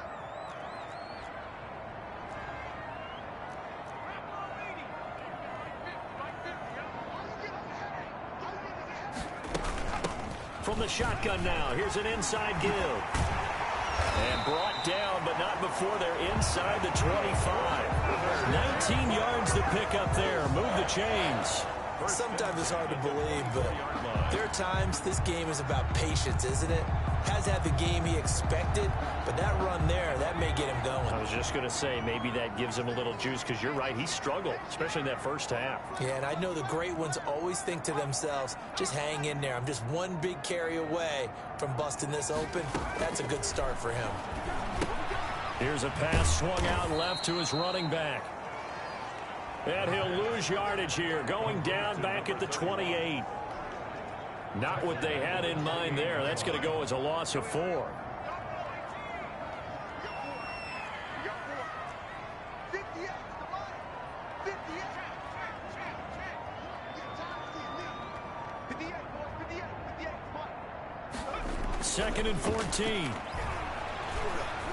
From the shotgun now, here's an inside give. And brought down, but not before they're inside the 25. 19 yards to pick up there. Move the chains. Sometimes it's hard to believe, but there are times this game is about patience, isn't it? Has had the game he expected, but that run there, that may get him going. I was just going to say, maybe that gives him a little juice, because you're right, he struggled, especially in that first half. Yeah, and I know the great ones always think to themselves, just hang in there. I'm just one big carry away from busting this open. That's a good start for him. Here's a pass swung out left to his running back. And he'll lose yardage here, going down back at the 28. Not what they had in mind there. That's going to go as a loss of 4. Second and 14.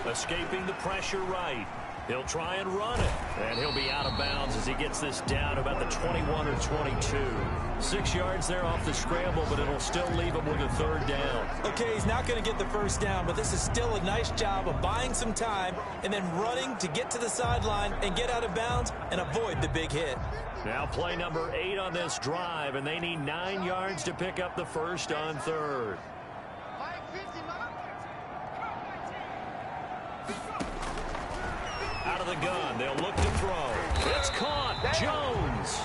Escaping the pressure right. He'll try and run it, and he'll be out of bounds as he gets this down about the 21 or 22. 6 yards there off the scramble, but it'll still leave him with a third down. Okay, he's not going to get the first down, but this is still a nice job of buying some time and then running to get to the sideline and get out of bounds and avoid the big hit. Now play number 8 on this drive, and they need 9 yards to pick up the first on third. Out of the gun, they'll look to throw. It's caught, Jones.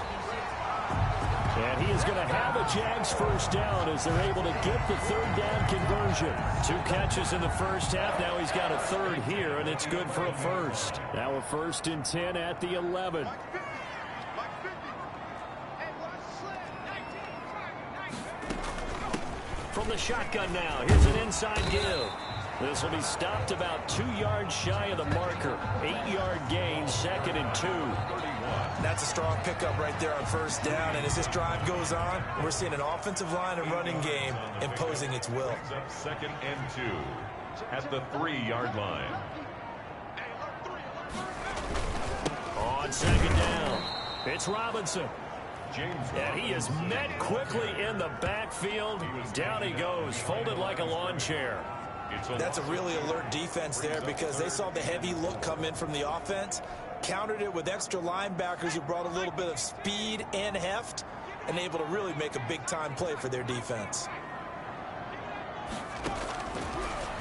And he is going to have a Jags first down as they're able to get the third down conversion. 2 catches in the first half. Now he's got a third here, and it's good for a first. Now a 1st and 10 at the 11. From the shotgun now, here's an inside give. This will be stopped about 2 yards shy of the marker. 8-yard gain, 2nd and 2. That's a strong pickup right there on first down. And as this drive goes on, we're seeing an offensive line and running game imposing its will. Second and 2 at the 3-yard line. On second down, it's Robinson. And he is met quickly in the backfield. Down he goes, folded like a lawn chair. That's a really alert defense there because they saw the heavy look come in from the offense, countered it with extra linebackers who brought a little bit of speed and heft, and able to really make a big-time play for their defense.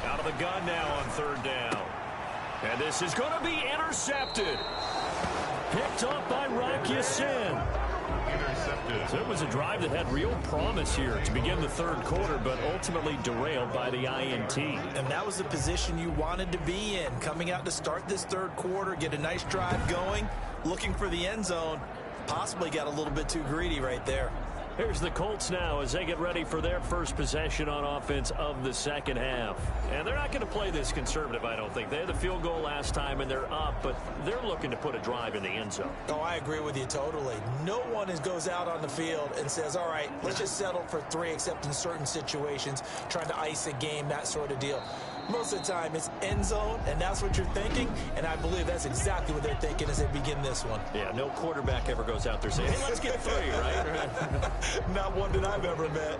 Out of the gun now on third down. And this is going to be intercepted. Picked up by Rock Ya-Sin. Intercepted. So it was a drive that had real promise here to begin the third quarter, but ultimately derailed by the INT. And that was the position you wanted to be in, coming out to start this third quarter, get a nice drive going, looking for the end zone. Possibly got a little bit too greedy right there. Here's the Colts now as they get ready for their first possession on offense of the second half. And they're not going to play this conservative, I don't think. They had the field goal last time, and they're up, but they're looking to put a drive in the end zone. Oh, I agree with you totally. No one goes out on the field and says, all right, let's just settle for 3, except in certain situations, trying to ice a game, that sort of deal. Most of the time, it's end zone, and that's what you're thinking, and I believe that's exactly what they're thinking as they begin this one. Yeah, no quarterback ever goes out there saying, hey, let's get 3, right? Not one that I've ever met.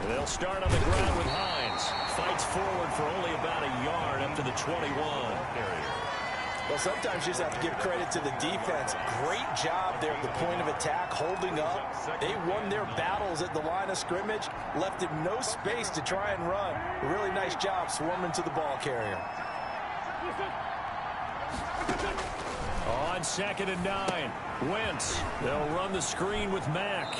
And they'll start on the ground with Hines. Fights forward for only about a yard up to the 21. Well, sometimes you just have to give credit to the defense. Great job there at the point of attack, holding up. They won their battles at the line of scrimmage, left him no space to try and run. A really nice job swarming to the ball carrier. On 2nd and 9, Wentz. They'll run the screen with Mack.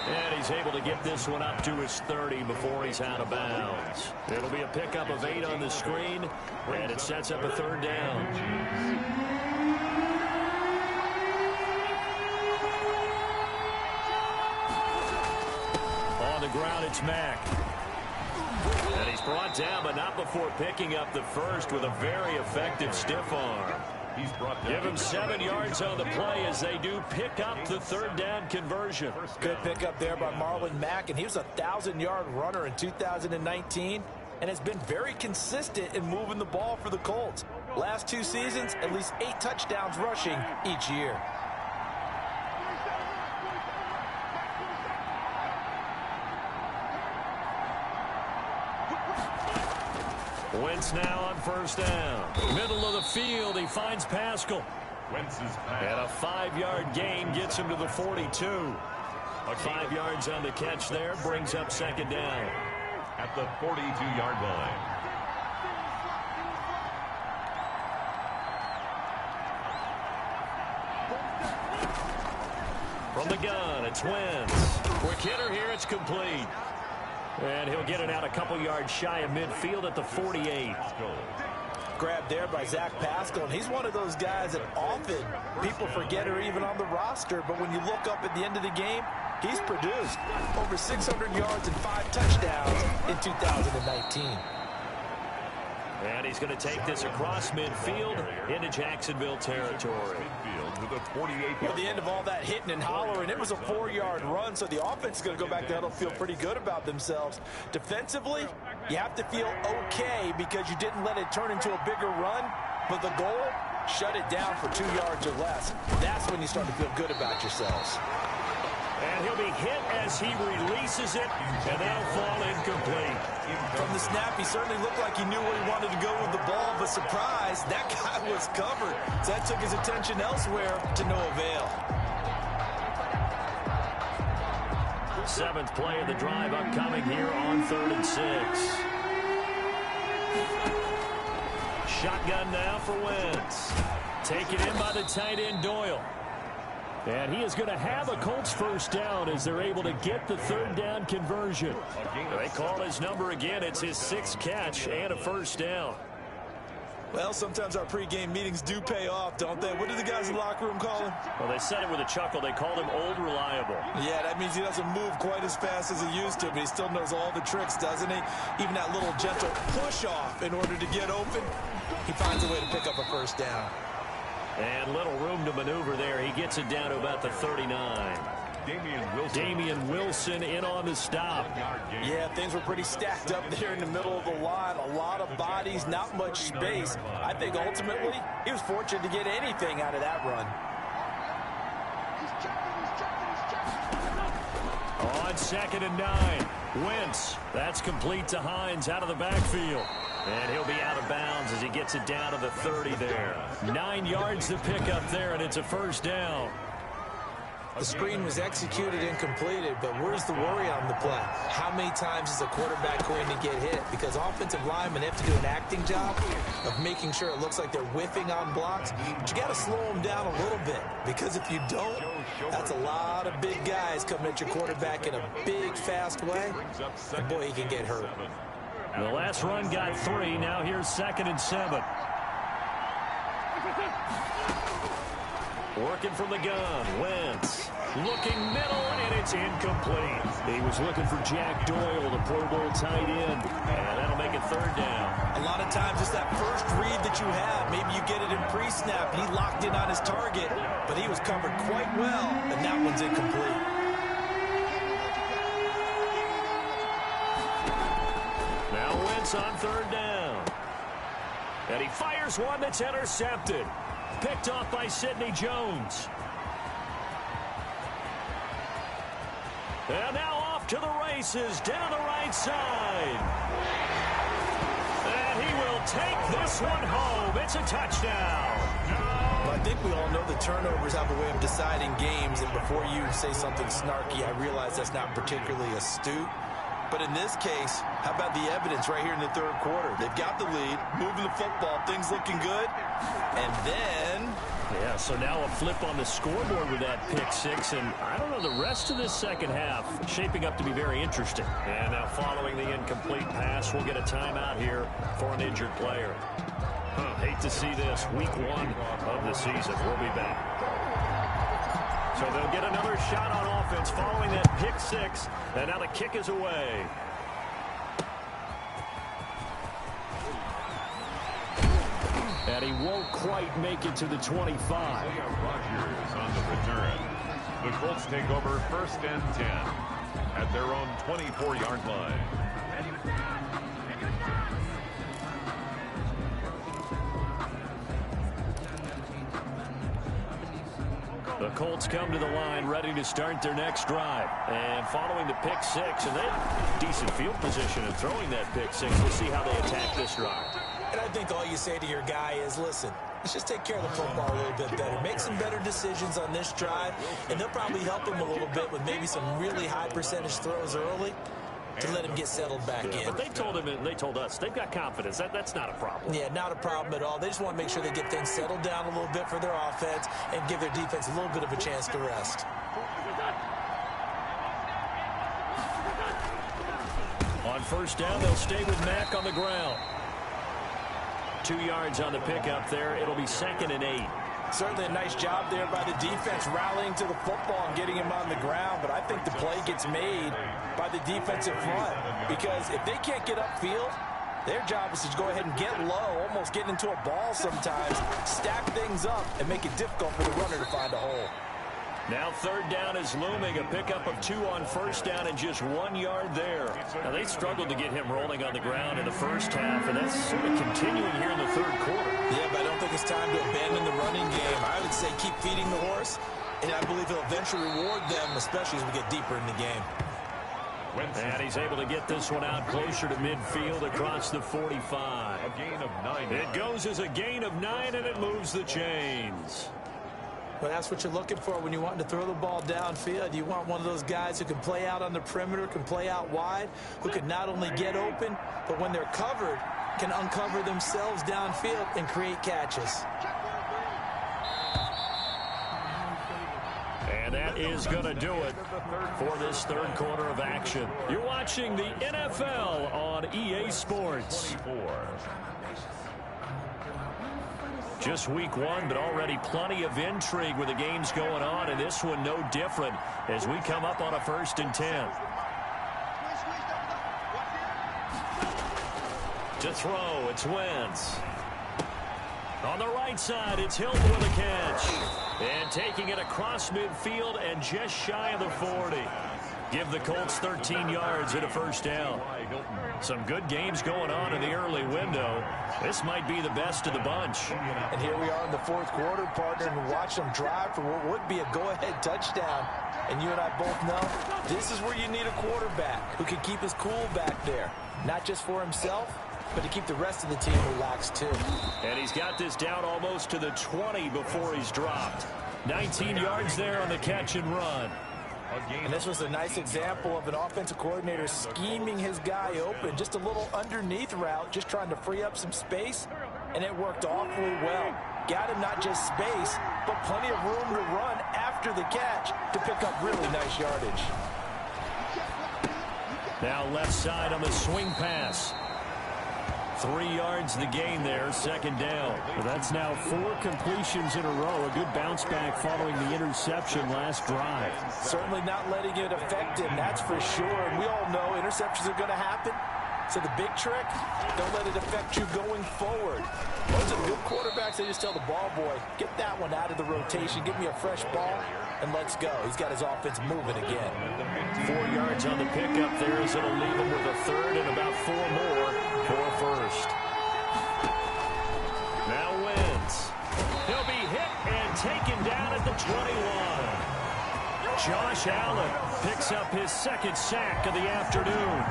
And he's able to get this one up to his 30 before he's out of bounds. It'll be a pickup of 8 on the screen, and it sets up a third down. On the ground, it's Mack. And he's brought down, but not before picking up the first with a very effective stiff arm. He's brought down. Give him 7 yards on the play as they do pick up the third down conversion. Good pickup there by Marlon Mack, and he was a 1,000-yard runner in 2019 and has been very consistent in moving the ball for the Colts. Last 2 seasons, at least 8 touchdowns rushing each year. Wentz now on first down. Middle of the field, he finds Pascal. Wentz's pass. And a 5-yard gain gets him to the 42. 5 yards on the catch there, brings up second down. At the 42-yard line. From the gun, it's Wentz. Quick hitter here, it's complete. And he'll get it out a couple yards shy of midfield at the 48. Grabbed there by Zach Pascal, and he's one of those guys that often people forget are even on the roster, but when you look up at the end of the game, he's produced over 600 yards and 5 touchdowns in 2019. And he's going to take this across midfield into Jacksonville territory. Midfield with a 48. At the end of all that hitting and hollering, it was a 4-yard run, so the offense is going to go back there and feel pretty good about themselves. Defensively, you have to feel okay because you didn't let it turn into a bigger run, but the goal, shut it down for 2 yards or less. That's when you start to feel good about yourselves. And he'll be hit as he releases it, and that'll fall incomplete. From the snap, he certainly looked like he knew where he wanted to go with the ball, but surprise, that guy was covered. So that took his attention elsewhere to no avail. 7th play of the drive upcoming here on 3rd and 6. Shotgun now for Wentz. Taken in by the tight end Doyle. And he is going to have a Colts first down as they're able to get the 3rd down conversion. They call his number again. It's his 6th catch and a first down. Well, sometimes our pregame meetings do pay off, don't they? What do the guys in the locker room call him? Well, they said it with a chuckle. They called him Old Reliable. Yeah, that means he doesn't move quite as fast as he used to, but he still knows all the tricks, doesn't he? Even that little gentle push-off in order to get open, he finds a way to pick up a first down. And little room to maneuver there. He gets it down to about the 39. Damian Wilson in on the stop. Yeah, things were pretty stacked up there in the middle of the line. A lot of bodies, not much space. I think ultimately he was fortunate to get anything out of that run. On 2nd and 9. Wentz. That's complete to Hines out of the backfield. And he'll be out of bounds as he gets it down to the 30 there. 9 yards to pick up there, and it's a first down. The screen was executed and completed, but where's the worry on the play? How many times is a quarterback going to get hit? Because offensive linemen have to do an acting job of making sure it looks like they're whiffing on blocks. But you got to slow them down a little bit, because if you don't, that's a lot of big guys coming at your quarterback in a big, fast way. And boy, he can get hurt. The last run got 3. Now here's 2nd and 7. Working from the gun. Wentz looking middle, and it's incomplete. He was looking for Jack Doyle, the Pro Bowl tight end, and that'll make it 3rd down. A lot of times it's that first read that you have. Maybe you get it in pre-snap, and he locked in on his target, but he was covered quite well, and that one's incomplete. Now Wentz on 3rd down. And he fires one that's intercepted. Picked off by Sidney Jones. And now off to the races down the right side. And he will take this one home. It's a touchdown. Well, I think we all know the turnovers have a way of deciding games, and before you say something snarky, I realize that's not particularly astute. But in this case, how about the evidence right here in the 3rd quarter? They've got the lead, moving the football, things looking good. And then... yeah, so now a flip on the scoreboard with that pick 6. And I don't know, the rest of this second half shaping up to be very interesting. And now following the incomplete pass, we'll get a timeout here for an injured player. Hate to see this. Week 1 of the season. We'll be back. So they'll get another shot on offense following that pick 6. And now the kick is away. And he won't quite make it to the 25. Rodgers on the return. The Colts take over 1st and 10 at their own 24-yard line. The Colts come to the line ready to start their next drive. And following the pick six, and they have decent field position in throwing that pick six. We'll see how they attack this drive. And I think all you say to your guy is, listen, let's just take care of the football a little bit better. Make some better decisions on this drive, and they'll probably help him a little bit with maybe some really high percentage throws early to let him get settled back in. But they told him, and they told us, they've got confidence. That's not a problem. Yeah, not a problem at all. They just want to make sure they get things settled down a little bit for their offense and give their defense a little bit of a chance to rest. On first down, they'll stay with Mack on the ground. 2 yards on the pickup there. It'll be 2nd and 8. Certainly a nice job there by the defense rallying to the football and getting him on the ground, but I think the play gets made by the defensive front because if they can't get upfield, their job is to go ahead and get low, almost get into a ball sometimes, stack things up, and make it difficult for the runner to find a hole. Now 3rd down is looming, a pickup of 2 on first down and just 1 yard there. Now they struggled to get him rolling on the ground in the first half, and that's sort of continuing here in the 3rd quarter. Yeah, but I don't think it's time to abandon the running game. I would say keep feeding the horse, and I believe he'll eventually reward them, especially as we get deeper in the game. And he's able to get this one out closer to midfield across the 45. A gain of 9. It goes as a gain of 9, and it moves the chains. Well, that's what you're looking for when you want to throw the ball downfield. You want one of those guys who can play out on the perimeter, can play out wide, who can not only get open, but when they're covered, can uncover themselves downfield and create catches. And that is going to do it for this 3rd quarter of action. You're watching the NFL on EA Sports. Just week 1, but already plenty of intrigue with the games going on, and this one no different as we come up on a 1st and 10. To throw, it's Wentz. On the right side, it's Hilton with a catch. And taking it across midfield and just shy of the 40. Give the Colts 13 yards and a 1st down. Some good games going on in the early window. This might be the best of the bunch. And here we are in the 4th quarter, partner, and watch them drive for what would be a go-ahead touchdown. And you and I both know this is where you need a quarterback who can keep his cool back there. Not just for himself, but to keep the rest of the team relaxed too. And he's got this down almost to the 20 before he's dropped. 19 yards there on the catch and run. And this was a nice example of an offensive coordinator scheming his guy open. Just a little underneath route, just trying to free up some space, and it worked awfully well. Got him not just space, but plenty of room to run after the catch to pick up really nice yardage. Now left side on the swing pass. 3 yards the gain there, 2nd down. Well, that's now 4 completions in a row. A good bounce back following the interception last drive. Certainly not letting it affect him, that's for sure. And we all know interceptions are going to happen. So the big trick, don't let it affect you going forward. Most of the good quarterbacks, they just tell the ball boy, get that one out of the rotation, give me a fresh ball, and let's go. He's got his offense moving again. 4 yards on the pickup there as it'll leave him with a 3rd and about 4 more for a 1st. Now Wentz. He'll be hit and taken down at the 21. Josh Allen picks up his 2nd sack of the afternoon.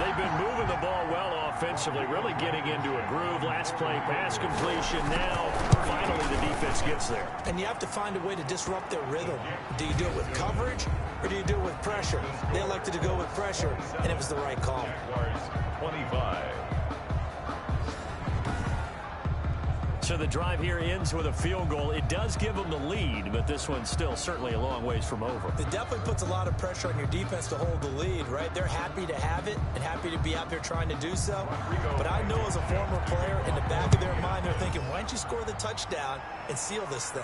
They've been moving the ball well offensively, really getting into a groove. Last play, pass completion. Now, finally, the defense gets there. And you have to find a way to disrupt their rhythm. Do you do it with coverage, or do you do it with pressure? They elected to go with pressure, and it was the right call. 25. So the drive here ends with a field goal. It does give them the lead, but this one's still certainly a long ways from over. It definitely puts a lot of pressure on your defense to hold the lead, right? They're happy to have it and happy to be out there trying to do so. But I know as a former player, in the back of their mind, they're thinking, why don't you score the touchdown and seal this thing?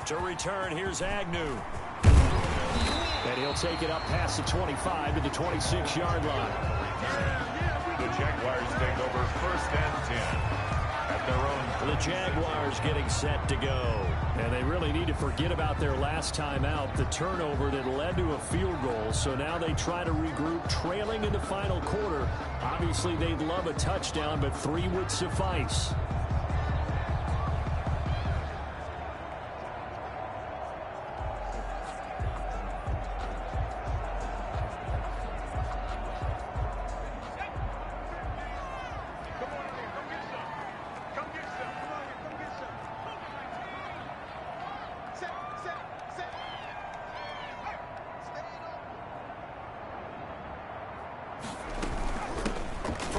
To return, here's Agnew. And he'll take it up past the 25 to the 26-yard line. The Jaguars take over 1st and 10. Their own. The Jaguars getting set to go. And they really need to forget about their last time out, the turnover that led to a field goal. So now they try to regroup, trailing in the final quarter. Obviously, they'd love a touchdown, but 3 would suffice.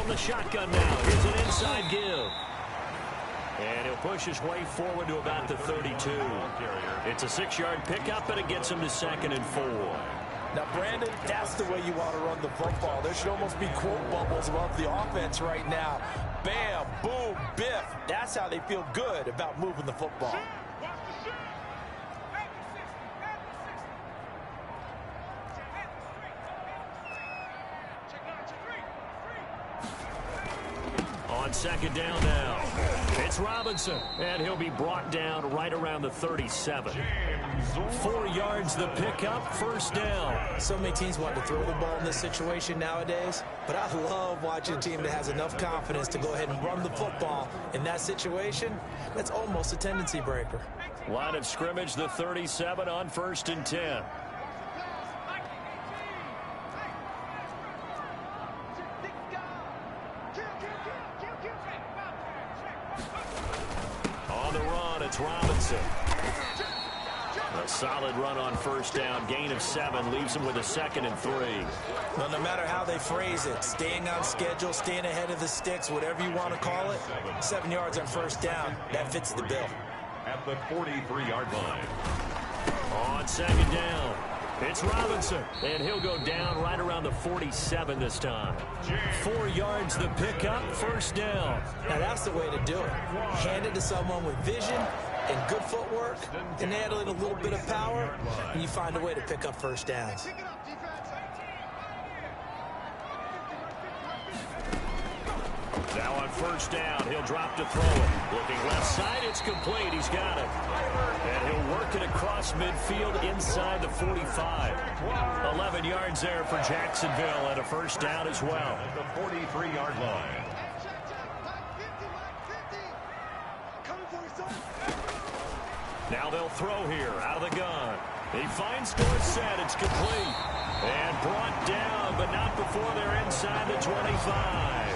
from the shotgun now. Here's an inside give. And he'll push his way forward to about the 32. It's a 6-yard pickup, and it gets him to 2nd and 4. Now, Brandon, that's the way you want to run the football. There should almost be quote bubbles above the offense right now. Bam, boom, biff. That's how they feel good about moving the football. On 2nd down now, it's Robinson, and he'll be brought down right around the 37. 4 yards the pickup, 1st down. So many teams want to throw the ball in this situation nowadays, but I love watching a team that has enough confidence to go ahead and run the football in that situation. That's almost a tendency breaker. Line of scrimmage, the 37 on 1st and 10. On the run, it's Robinson. A solid run on 1st down. Gain of 7 leaves him with a 2nd and 3. Well, no matter how they phrase it, staying on schedule, staying ahead of the sticks, whatever you want to call it, 7 yards on 1st down, that fits the bill. At the 43-yard line. On 2nd down, it's Robinson, and he'll go down right around the 47 this time. 4 yards the pickup, 1st down. Now, that's the way to do it. Hand it to someone with vision and good footwork, and add in a little bit of power, and you find a way to pick up 1st downs. Now on 1st down, he'll drop to throw it. Looking left side, it's complete. He's got it. And he'll work it across midfield inside the 45. 11 yards there for Jacksonville, and a 1st down as well. At the 43-yard line. Now they'll throw here out of the gun. He finds Dorsett. It's complete. And brought down, but not before they're inside the 25.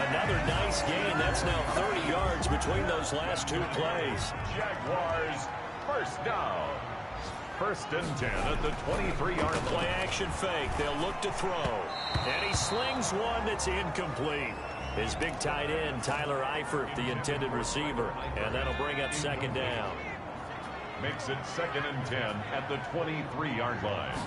Another nice gain. That's now 30 yards between those last 2 plays. Jaguars, 1st down. 1st and 10 at the 23-yard line. Play action fake. They'll look to throw. And he slings one that's incomplete. His big tight end, Tyler Eifert, the intended receiver. And that'll bring up 2nd down. Makes it 2nd and 10 at the 23-yard line.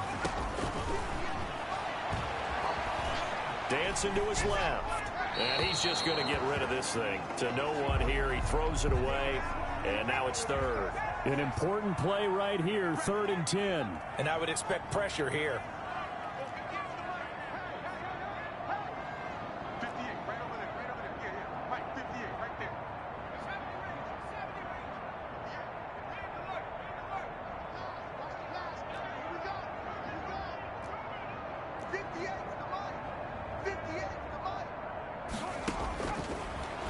Dancing to his left. And he's just going to get rid of this thing. To no one here. He throws it away. And now it's 3rd. An important play right here, 3rd and 10. And I would expect pressure here. 58, right over there, yeah. Right, 58, right there. 58 with the money. 58 with the money.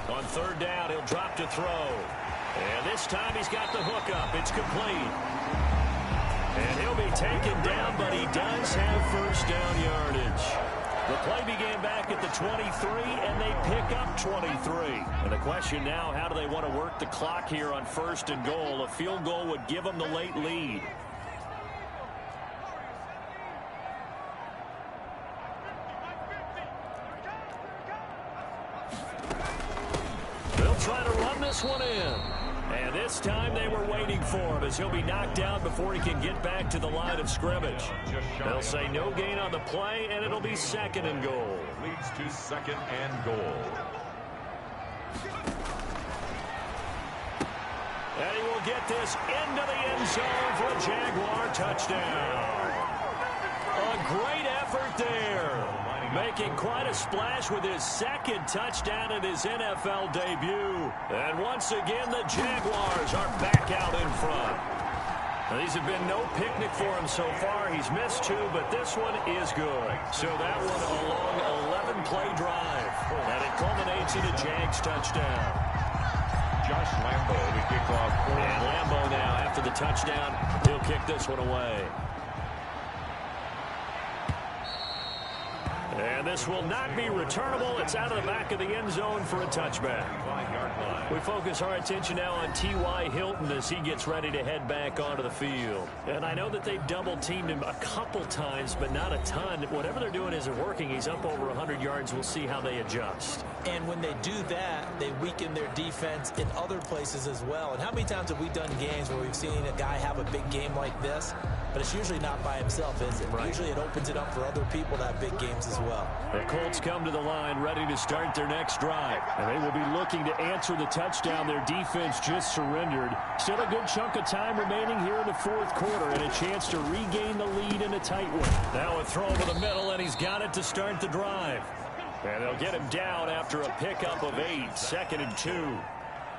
On 3rd down, he'll drop to throw. And this time he's got the hook up. It's complete. And he'll be taken down, but he does have 1st down yardage. The play began back at the 23, and they pick up 23. And the question now, how do they want to work the clock here on 1st and goal? A field goal would give them the late lead. They'll try to run this one in. And this time they were waiting for him as he'll be knocked down before he can get back to the line of scrimmage. They'll say no gain on the play, and it'll be 2nd and goal. Leads to 2nd and goal. And he will get this into the end zone for a Jaguar touchdown. A great effort there. Making quite a splash with his 2nd touchdown in his NFL debut. And once again, the Jaguars are back out in front. Now, these have been no picnic for him so far. He's missed 2, but this one is good. So that one a long 11-play drive. And it culminates in a Jags touchdown. Josh Lambo to kick off. And Lambo now, after the touchdown, he'll kick this one away. And this will not be returnable. It's out of the back of the end zone for a touchback. We focus our attention now on T.Y. Hilton as he gets ready to head back onto the field. And I know that they've double-teamed him a couple times, but not a ton. Whatever they're doing isn't working. He's up over 100 yards. We'll see how they adjust. And when they do that, they weaken their defense in other places as well. And how many times have we done games where we've seen a guy have a big game like this? But it's usually not by himself, is it? Right. Usually it opens it up for other people to have big games as well. The Colts come to the line ready to start their next drive. And they will be looking to answer the touchdown their defense just surrendered. Still a good chunk of time remaining here in the fourth quarter and a chance to regain the lead in a tight one. Now a throw over the middle, and he's got it to start the drive. And they'll get him down after a pickup of 8, 2nd and 2.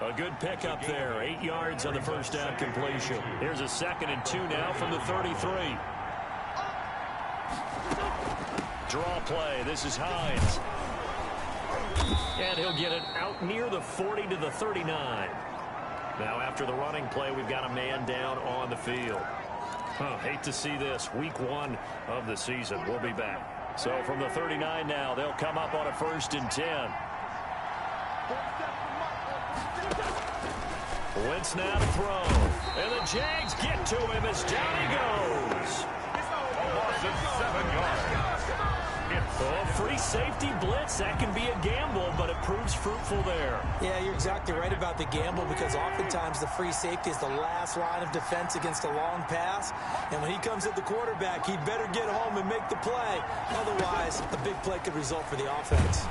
A good pickup there, 8 yards on the first down completion. Here's a 2nd and 2 now from the 33. Draw play. This is Hines. And he'll get it out near the 40 to the 39. Now after the running play, we've got a man down on the field. Hate to see this. Week 1 of the season. We'll be back. So from the 39 now, they'll come up on a 1st and 10. Wentz now to throw. And the Jags get to him as down he goes. A loss of 7 yards. Oh, free safety blitz. That can be a gamble, but it proves fruitful there. Yeah, you're exactly right about the gamble because oftentimes the free safety is the last line of defense against a long pass. And when he comes at the quarterback, he'd better get home and make the play. Otherwise, a big play could result for the offense.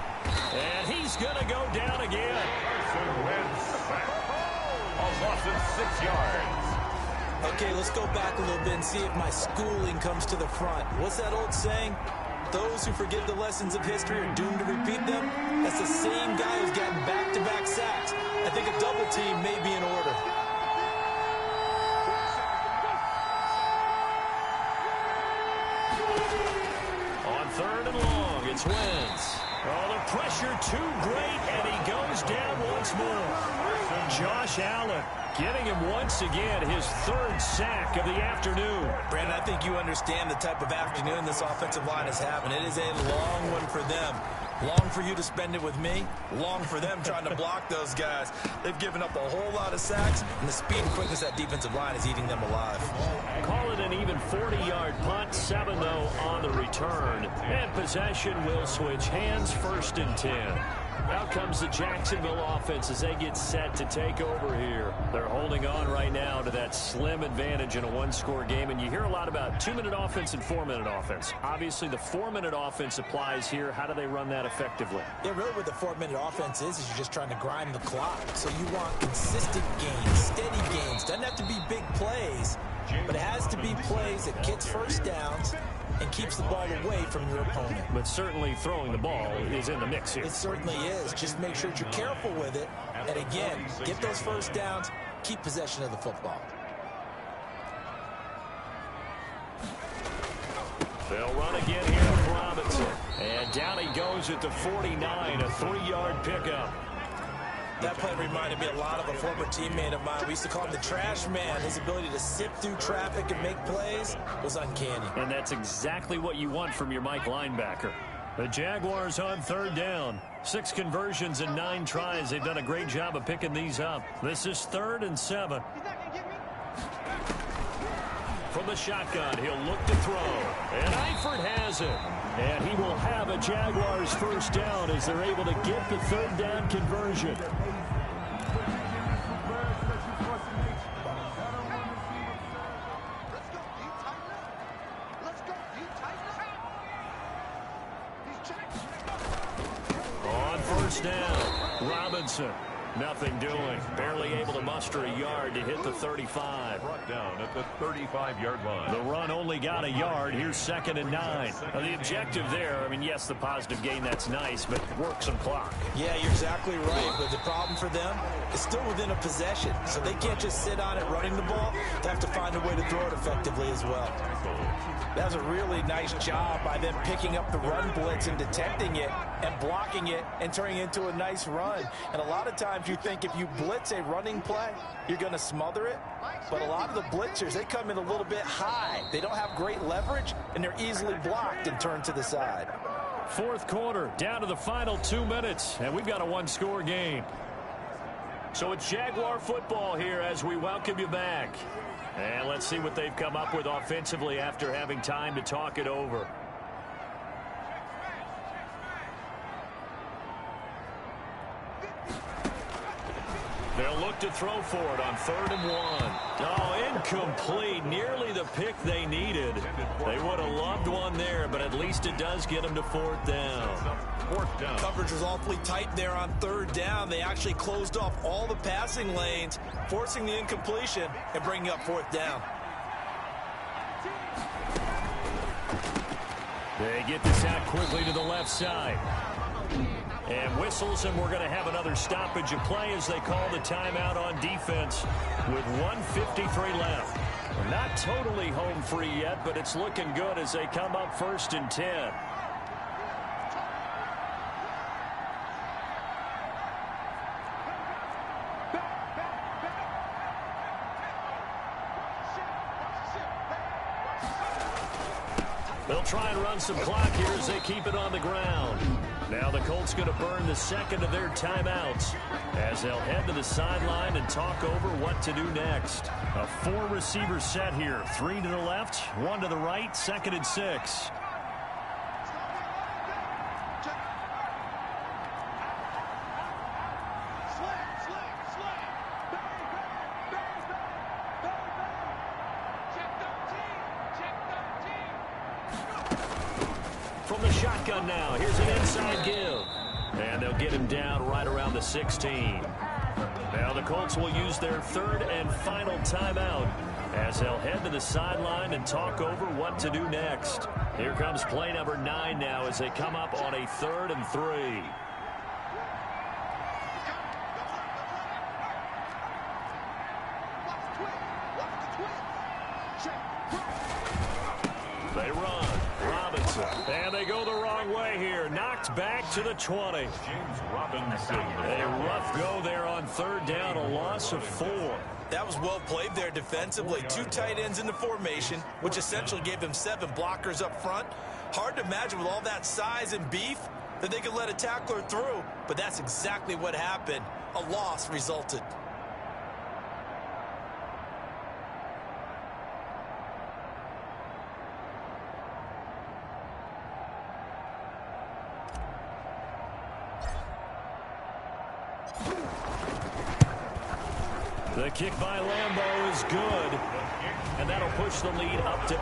And he's going to go down again. Carson Wentz sacked. A loss of 6 yards. Okay, let's go back a little bit and see if my schooling comes to the front. What's that old saying? Those who forget the lessons of history are doomed to repeat them. That's the same guy who's gotten back-to-back sacks. I think a double team may be in order. On 3rd and long, it's Wentz. Oh, the pressure too great, and he goes down once more. Josh Allen getting him once again his 3rd sack of the afternoon. Brandon, I think you understand the type of afternoon this offensive line is having. It is a long one for them. Long for you to spend it with me. Long for them trying to block those guys. They've given up a whole lot of sacks, and the speed and quickness of that defensive line is eating them alive. Call it an even 40-yard punt. 7, though, on the return. And possession will switch hands. 1st and 10. Out comes the Jacksonville offense as they get set to take over here. They're holding on right now to that slim advantage in a 1-score game. And you hear a lot about 2-minute offense and 4-minute offense. Obviously, the 4-minute offense applies here. How do they run that effectively? Yeah, really what the 4-minute offense is you're just trying to grind the clock. So you want consistent gains, steady gains. Doesn't have to be big plays, but it has to be plays that gets first downs and keeps the ball away from your opponent. But certainly throwing the ball is in the mix here. It certainly is. Just make sure that you're careful with it. And again, get those first downs, keep possession of the football. They'll run again here with Robinson. And down he goes at the 49, a 3-yard pickup. That play reminded me a lot of a former teammate of mine. We used to call him the trash man. His ability to sift through traffic and make plays was uncanny. And that's exactly what you want from your Mike linebacker. The Jaguars on 3rd down. 6 conversions and 9 tries. They've done a great job of picking these up. This is 3rd and 7. From the shotgun, he'll look to throw. And Eifert has it. And he will have a Jaguars 1st down as they're able to get the 3rd down conversion. On 1st down, Robinson. Nothing doing. Barely able to muster a yard to hit the 35. Brought down at the 35-yard line. The run only got a yard. Here's 2nd and 9. Now, the objective there, I mean, yes, the positive gain, that's nice, but work some clock. Yeah, you're exactly right. But the problem for them is still within a possession. So they can't just sit on it running the ball. They have to find a way to throw it effectively as well. That was a really nice job by them picking up the run blitz and detecting it and blocking it and turning it into a nice run. And a lot of times you think if you blitz a running play, you're going to smother it. But a lot of the blitzers, they come in a little bit high. They don't have great leverage, and they're easily blocked and turned to the side. Fourth quarter, down to the final 2 minutes, and we've got a one-score game. So it's Jaguar football here as we welcome you back. And let's see what they've come up with offensively after having time to talk it over. They'll look to throw for it on 3rd and 1. Oh, incomplete. Nearly the pick they needed. They would have loved one there, but at least it does get them to 4th down. Coverage was awfully tight there on 3rd down. They actually closed off all the passing lanes, forcing the incompletion and bringing up 4th down. They get this out quickly to the left side. And whistles, and we're going to have another stoppage of play as they call the timeout on defense with 1:53 left. Not totally home free yet, but it's looking good as they come up 1st and 10. They'll try and run some clock here as they keep it on the ground. Now the Colts going to burn the second of their timeouts as they'll head to the sideline and talk over what to do next. A 4-receiver set here. 3 to the left, 1 to the right, 2nd and 6. From the shotgun now, here's an inside give. And they'll get him down right around the 16. Now the Colts will use their 3rd and final timeout as they'll head to the sideline and talk over what to do next. Here comes play number 9 now as they come up on a 3rd and 3. They run. Robinson. And they go the wrong way here. Knocked back to the 20. James Robinson. A rough go there on 3rd down. A loss of 4. That was well played there defensively. 2 tight ends in the formation, which essentially gave them 7 blockers up front. Hard to imagine with all that size and beef that they could let a tackler through, but that's exactly what happened. A loss resulted. The kick by Lambeau is good, and that'll push the lead up to 8.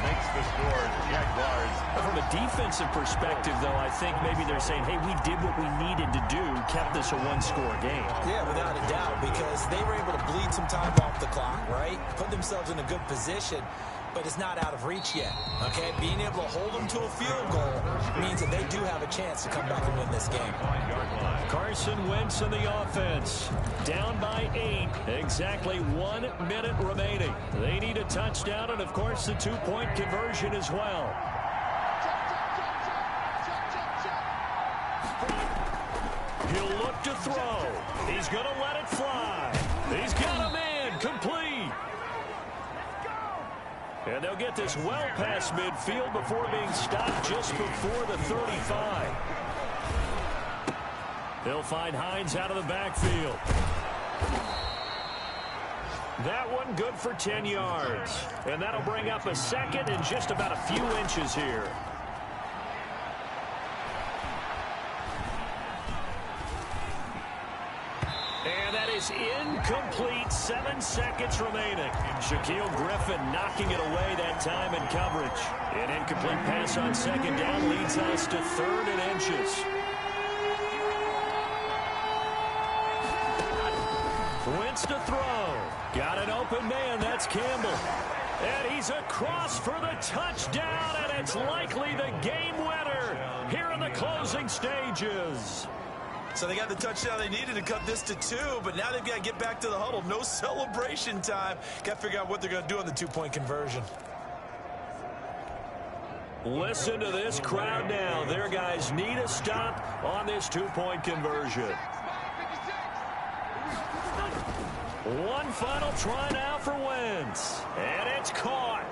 Makes the score Jaguars. From a defensive perspective, though, I think maybe they're saying, hey, we did what we needed to do, kept this a one-score game. Yeah, without a doubt, because they were able to bleed some time off the clock, right? Put themselves in a good position, but it's not out of reach yet, okay? Being able to hold them to a field goal means that they do have a chance to come back and win this game. Carson Wentz in the offense. Down by 8. Exactly 1 minute remaining. They need a touchdown and, of course, the 2-point conversion as well. He'll look to throw. He's going to let it fly. He's got him in. Complete. And they'll get this well past midfield before being stopped just before the 35. They'll find Hines out of the backfield. That one good for 10 yards. And that'll bring up a 2nd and just about a few inches here. And that is incomplete. 7 seconds remaining. Shaquille Griffin knocking it away that time in coverage. An incomplete pass on 2nd down leads us to 3rd and inches. Wentz to throw. Got an open man. That's Campbell. And he's across for the touchdown, and it's likely the game winner here in the closing stages. So they got the touchdown they needed to cut this to 2, but now they've got to get back to the huddle. No celebration time. Got to figure out what they're going to do on the 2-point conversion. Listen to this crowd now. Their guys need a stop on this 2-point conversion. One final try now for Wentz. And it's caught.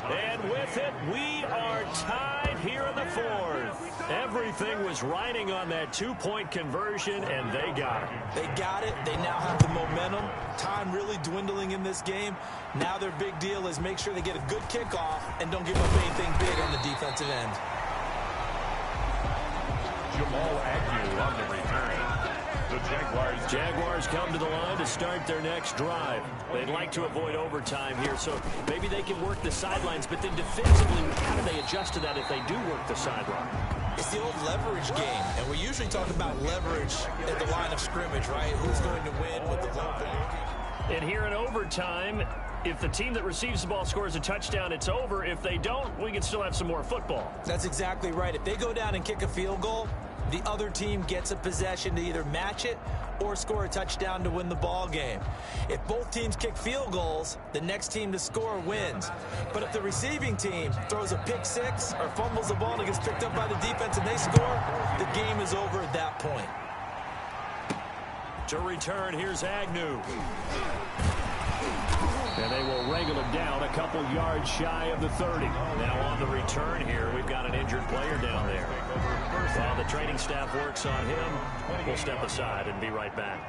And with it, we are tied here in the fourth. Everything was riding on that two-point conversion, and they got it. They got it. They now have the momentum. Time really dwindling in this game. Now their big deal is make sure they get a good kickoff and don't give up anything big on the defensive end. Jamal Agnew on the return. The Jaguars come to the line to start their next drive. They'd like to avoid overtime here, so maybe they can work the sidelines, but then defensively, how do they adjust to that if they do work the sideline? It's the old leverage game, and we usually talk about leverage at the line of scrimmage, right? Who's going to win with the low ball? And here in overtime, if the team that receives the ball scores a touchdown, it's over. If they don't, we can still have some more football. That's exactly right. If they go down and kick a field goal, the other team gets a possession to either match it or score a touchdown to win the ball game. If both teams kick field goals, the next team to score wins. But if the receiving team throws a pick six or fumbles the ball and it gets picked up by the defense and they score, the game is over at that point. To return, here's Agnew. And they will wrangle him down a couple yards shy of the 30. Now on the return here, we've got an injured player down there. While the training staff works on him, we'll step aside and be right back.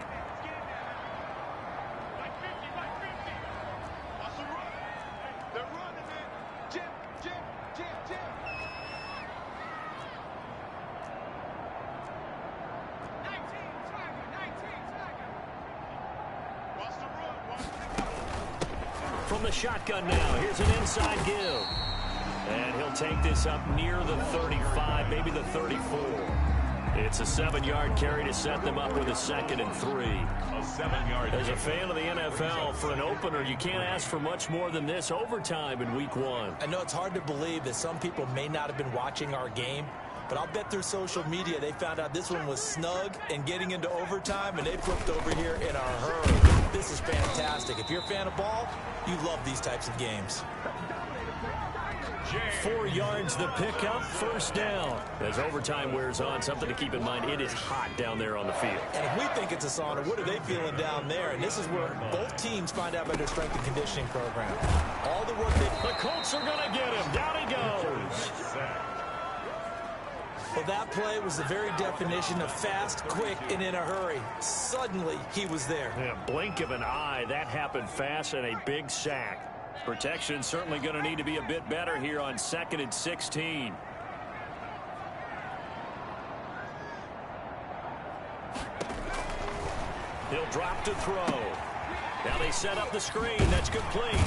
From the shotgun now, here's an inside give. And he'll take this up near the 35, maybe the 34. It's a 7-yard carry to set them up with a 2nd and 3. A 7-yard. As a fan of the NFL, for an opener, you can't ask for much more than this overtime in week 1. I know it's hard to believe that some people may not have been watching our game, but I'll bet through social media they found out this one was snug and getting into overtime, and they flipped over here in a hurry. This is fantastic. If you're a fan of ball, you love these types of games. 4 yards the pickup, first down. As overtime wears on, something to keep in mind, it is hot down there on the field. And if we think it's a sauna, what are they feeling down there? And this is where both teams find out about their strength and conditioning program. All the work The Colts are going to get him. Down he goes. Well, that play was the very definition of fast, quick, and in a hurry. Suddenly, he was there. Yeah, blink of an eye, that happened fast, and a big sack. Protection certainly going to need to be a bit better here on 2nd and 16. He'll drop to throw. Now they set up the screen. That's complete.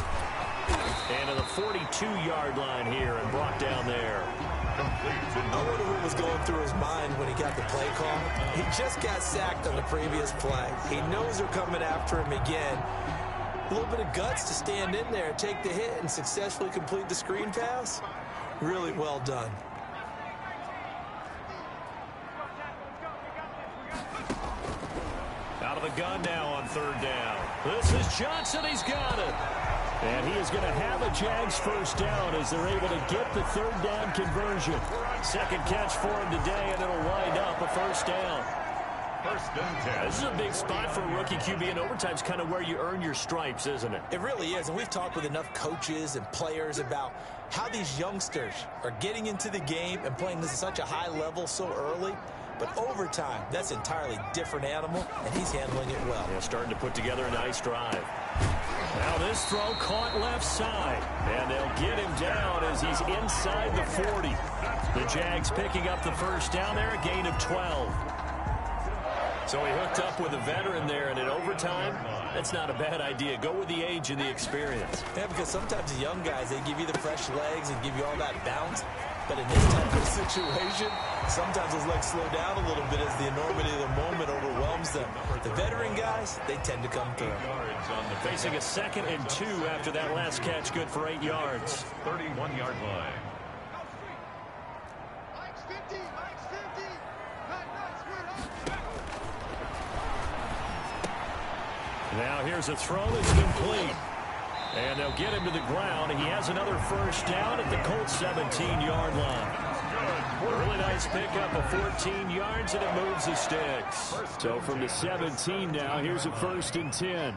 And to the 42-yard line here and brought down there. I wonder what was going through his mind when he got the play call. He just got sacked on the previous play. He knows they're coming after him again. A little bit of guts to stand in there, take the hit, and successfully complete the screen pass. Really well done. Out of the gun now on 3rd down. This is Johnson. He's got it. And he is going to have a Jags first down as they're able to get the 3rd down conversion. 2nd catch for him today, and it'll wind up a first down. 1st and 10. This is a big spot for a rookie QB, and overtime's kind of where you earn your stripes, isn't it? It really is, and we've talked with enough coaches and players about how these youngsters are getting into the game and playing this at such a high level so early. But overtime, that's an entirely different animal, and he's handling it well. Yeah, starting to put together a nice drive. Now this throw caught left side, and they'll get him down as he's inside the 40. The Jags picking up the first down there, a gain of 12. So he hooked up with a veteran there, and in overtime, that's not a bad idea. Go with the age and the experience. Yeah, because sometimes the young guys, they give you the fresh legs and give you all that bounce. But in this type of situation, sometimes those legs slow down a little bit as the enormity of the moment overwhelms them. The veteran guys, they tend to come through. Facing a 2nd and 2 after that last catch, good for 8 yards. 31-yard line. Mike's 50. Mike's 50. Nice, we're up. Now here's a throw that's complete. And they'll get him to the ground. He has another first down at the Colts 17-yard line. A really nice pickup of 14 yards, and it moves the sticks. So from the 17 now, here's a 1st and 10.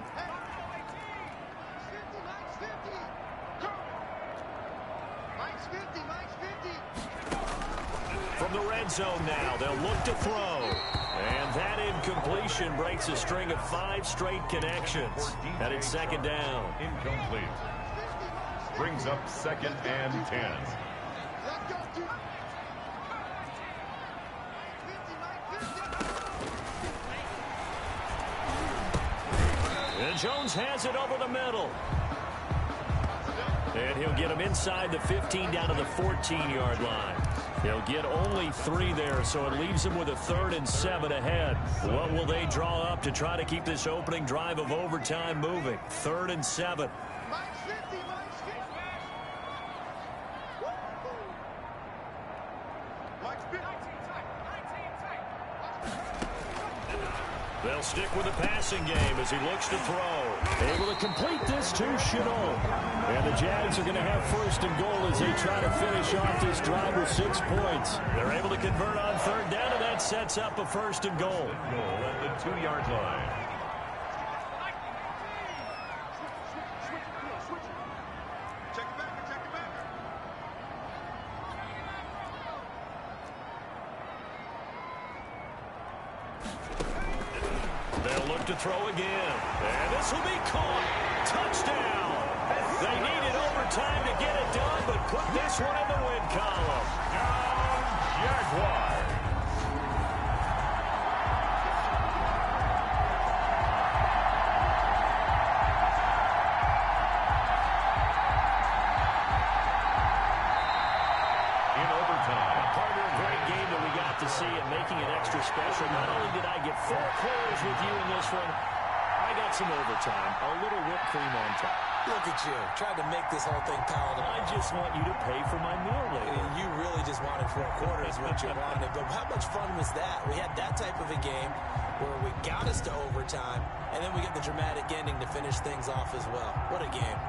Mike's 50. Mike's 50. zone now. They'll look to throw. And that incompletion breaks a string of 5 straight connections. And it's second down. Incomplete. Brings up 2nd and 10. And Jones has it over the middle. And he'll get him inside the 15 down to the 14-yard line. He'll get only 3 there, so it leaves him with a 3rd and 7 ahead. What will they draw up to try to keep this opening drive of overtime moving? 3rd and 7. They'll stick with the passing game as he looks to throw. Able to complete this to Shenault. And the Jags are going to have 1st and goal as they try to finish off this drive with 6 points. They're able to convert on 3rd down, and that sets up a 1st and goal. Goal at the 2-yard line. To throw again. And this will be caught. Touchdown. They needed overtime to get it done, but put this one in the win column. Jaguars. In overtime. Partner, a great game that we got to see and making it extra special. Not only did I get 4 quarters with you in this one, I got some overtime. A little whipped cream on top. Look at you, trying to make this whole thing palatable. I just want you to pay for my meal later. You really just wanted 4 quarters, what you wanted. But how much fun was that? We had that type of a game where we got us to overtime, and then we get the dramatic ending to finish things off as well. What a game.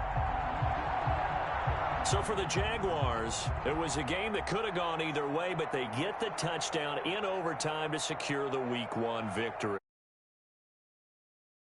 So for the Jaguars, it was a game that could have gone either way, but they get the touchdown in overtime to secure the Week 1 victory.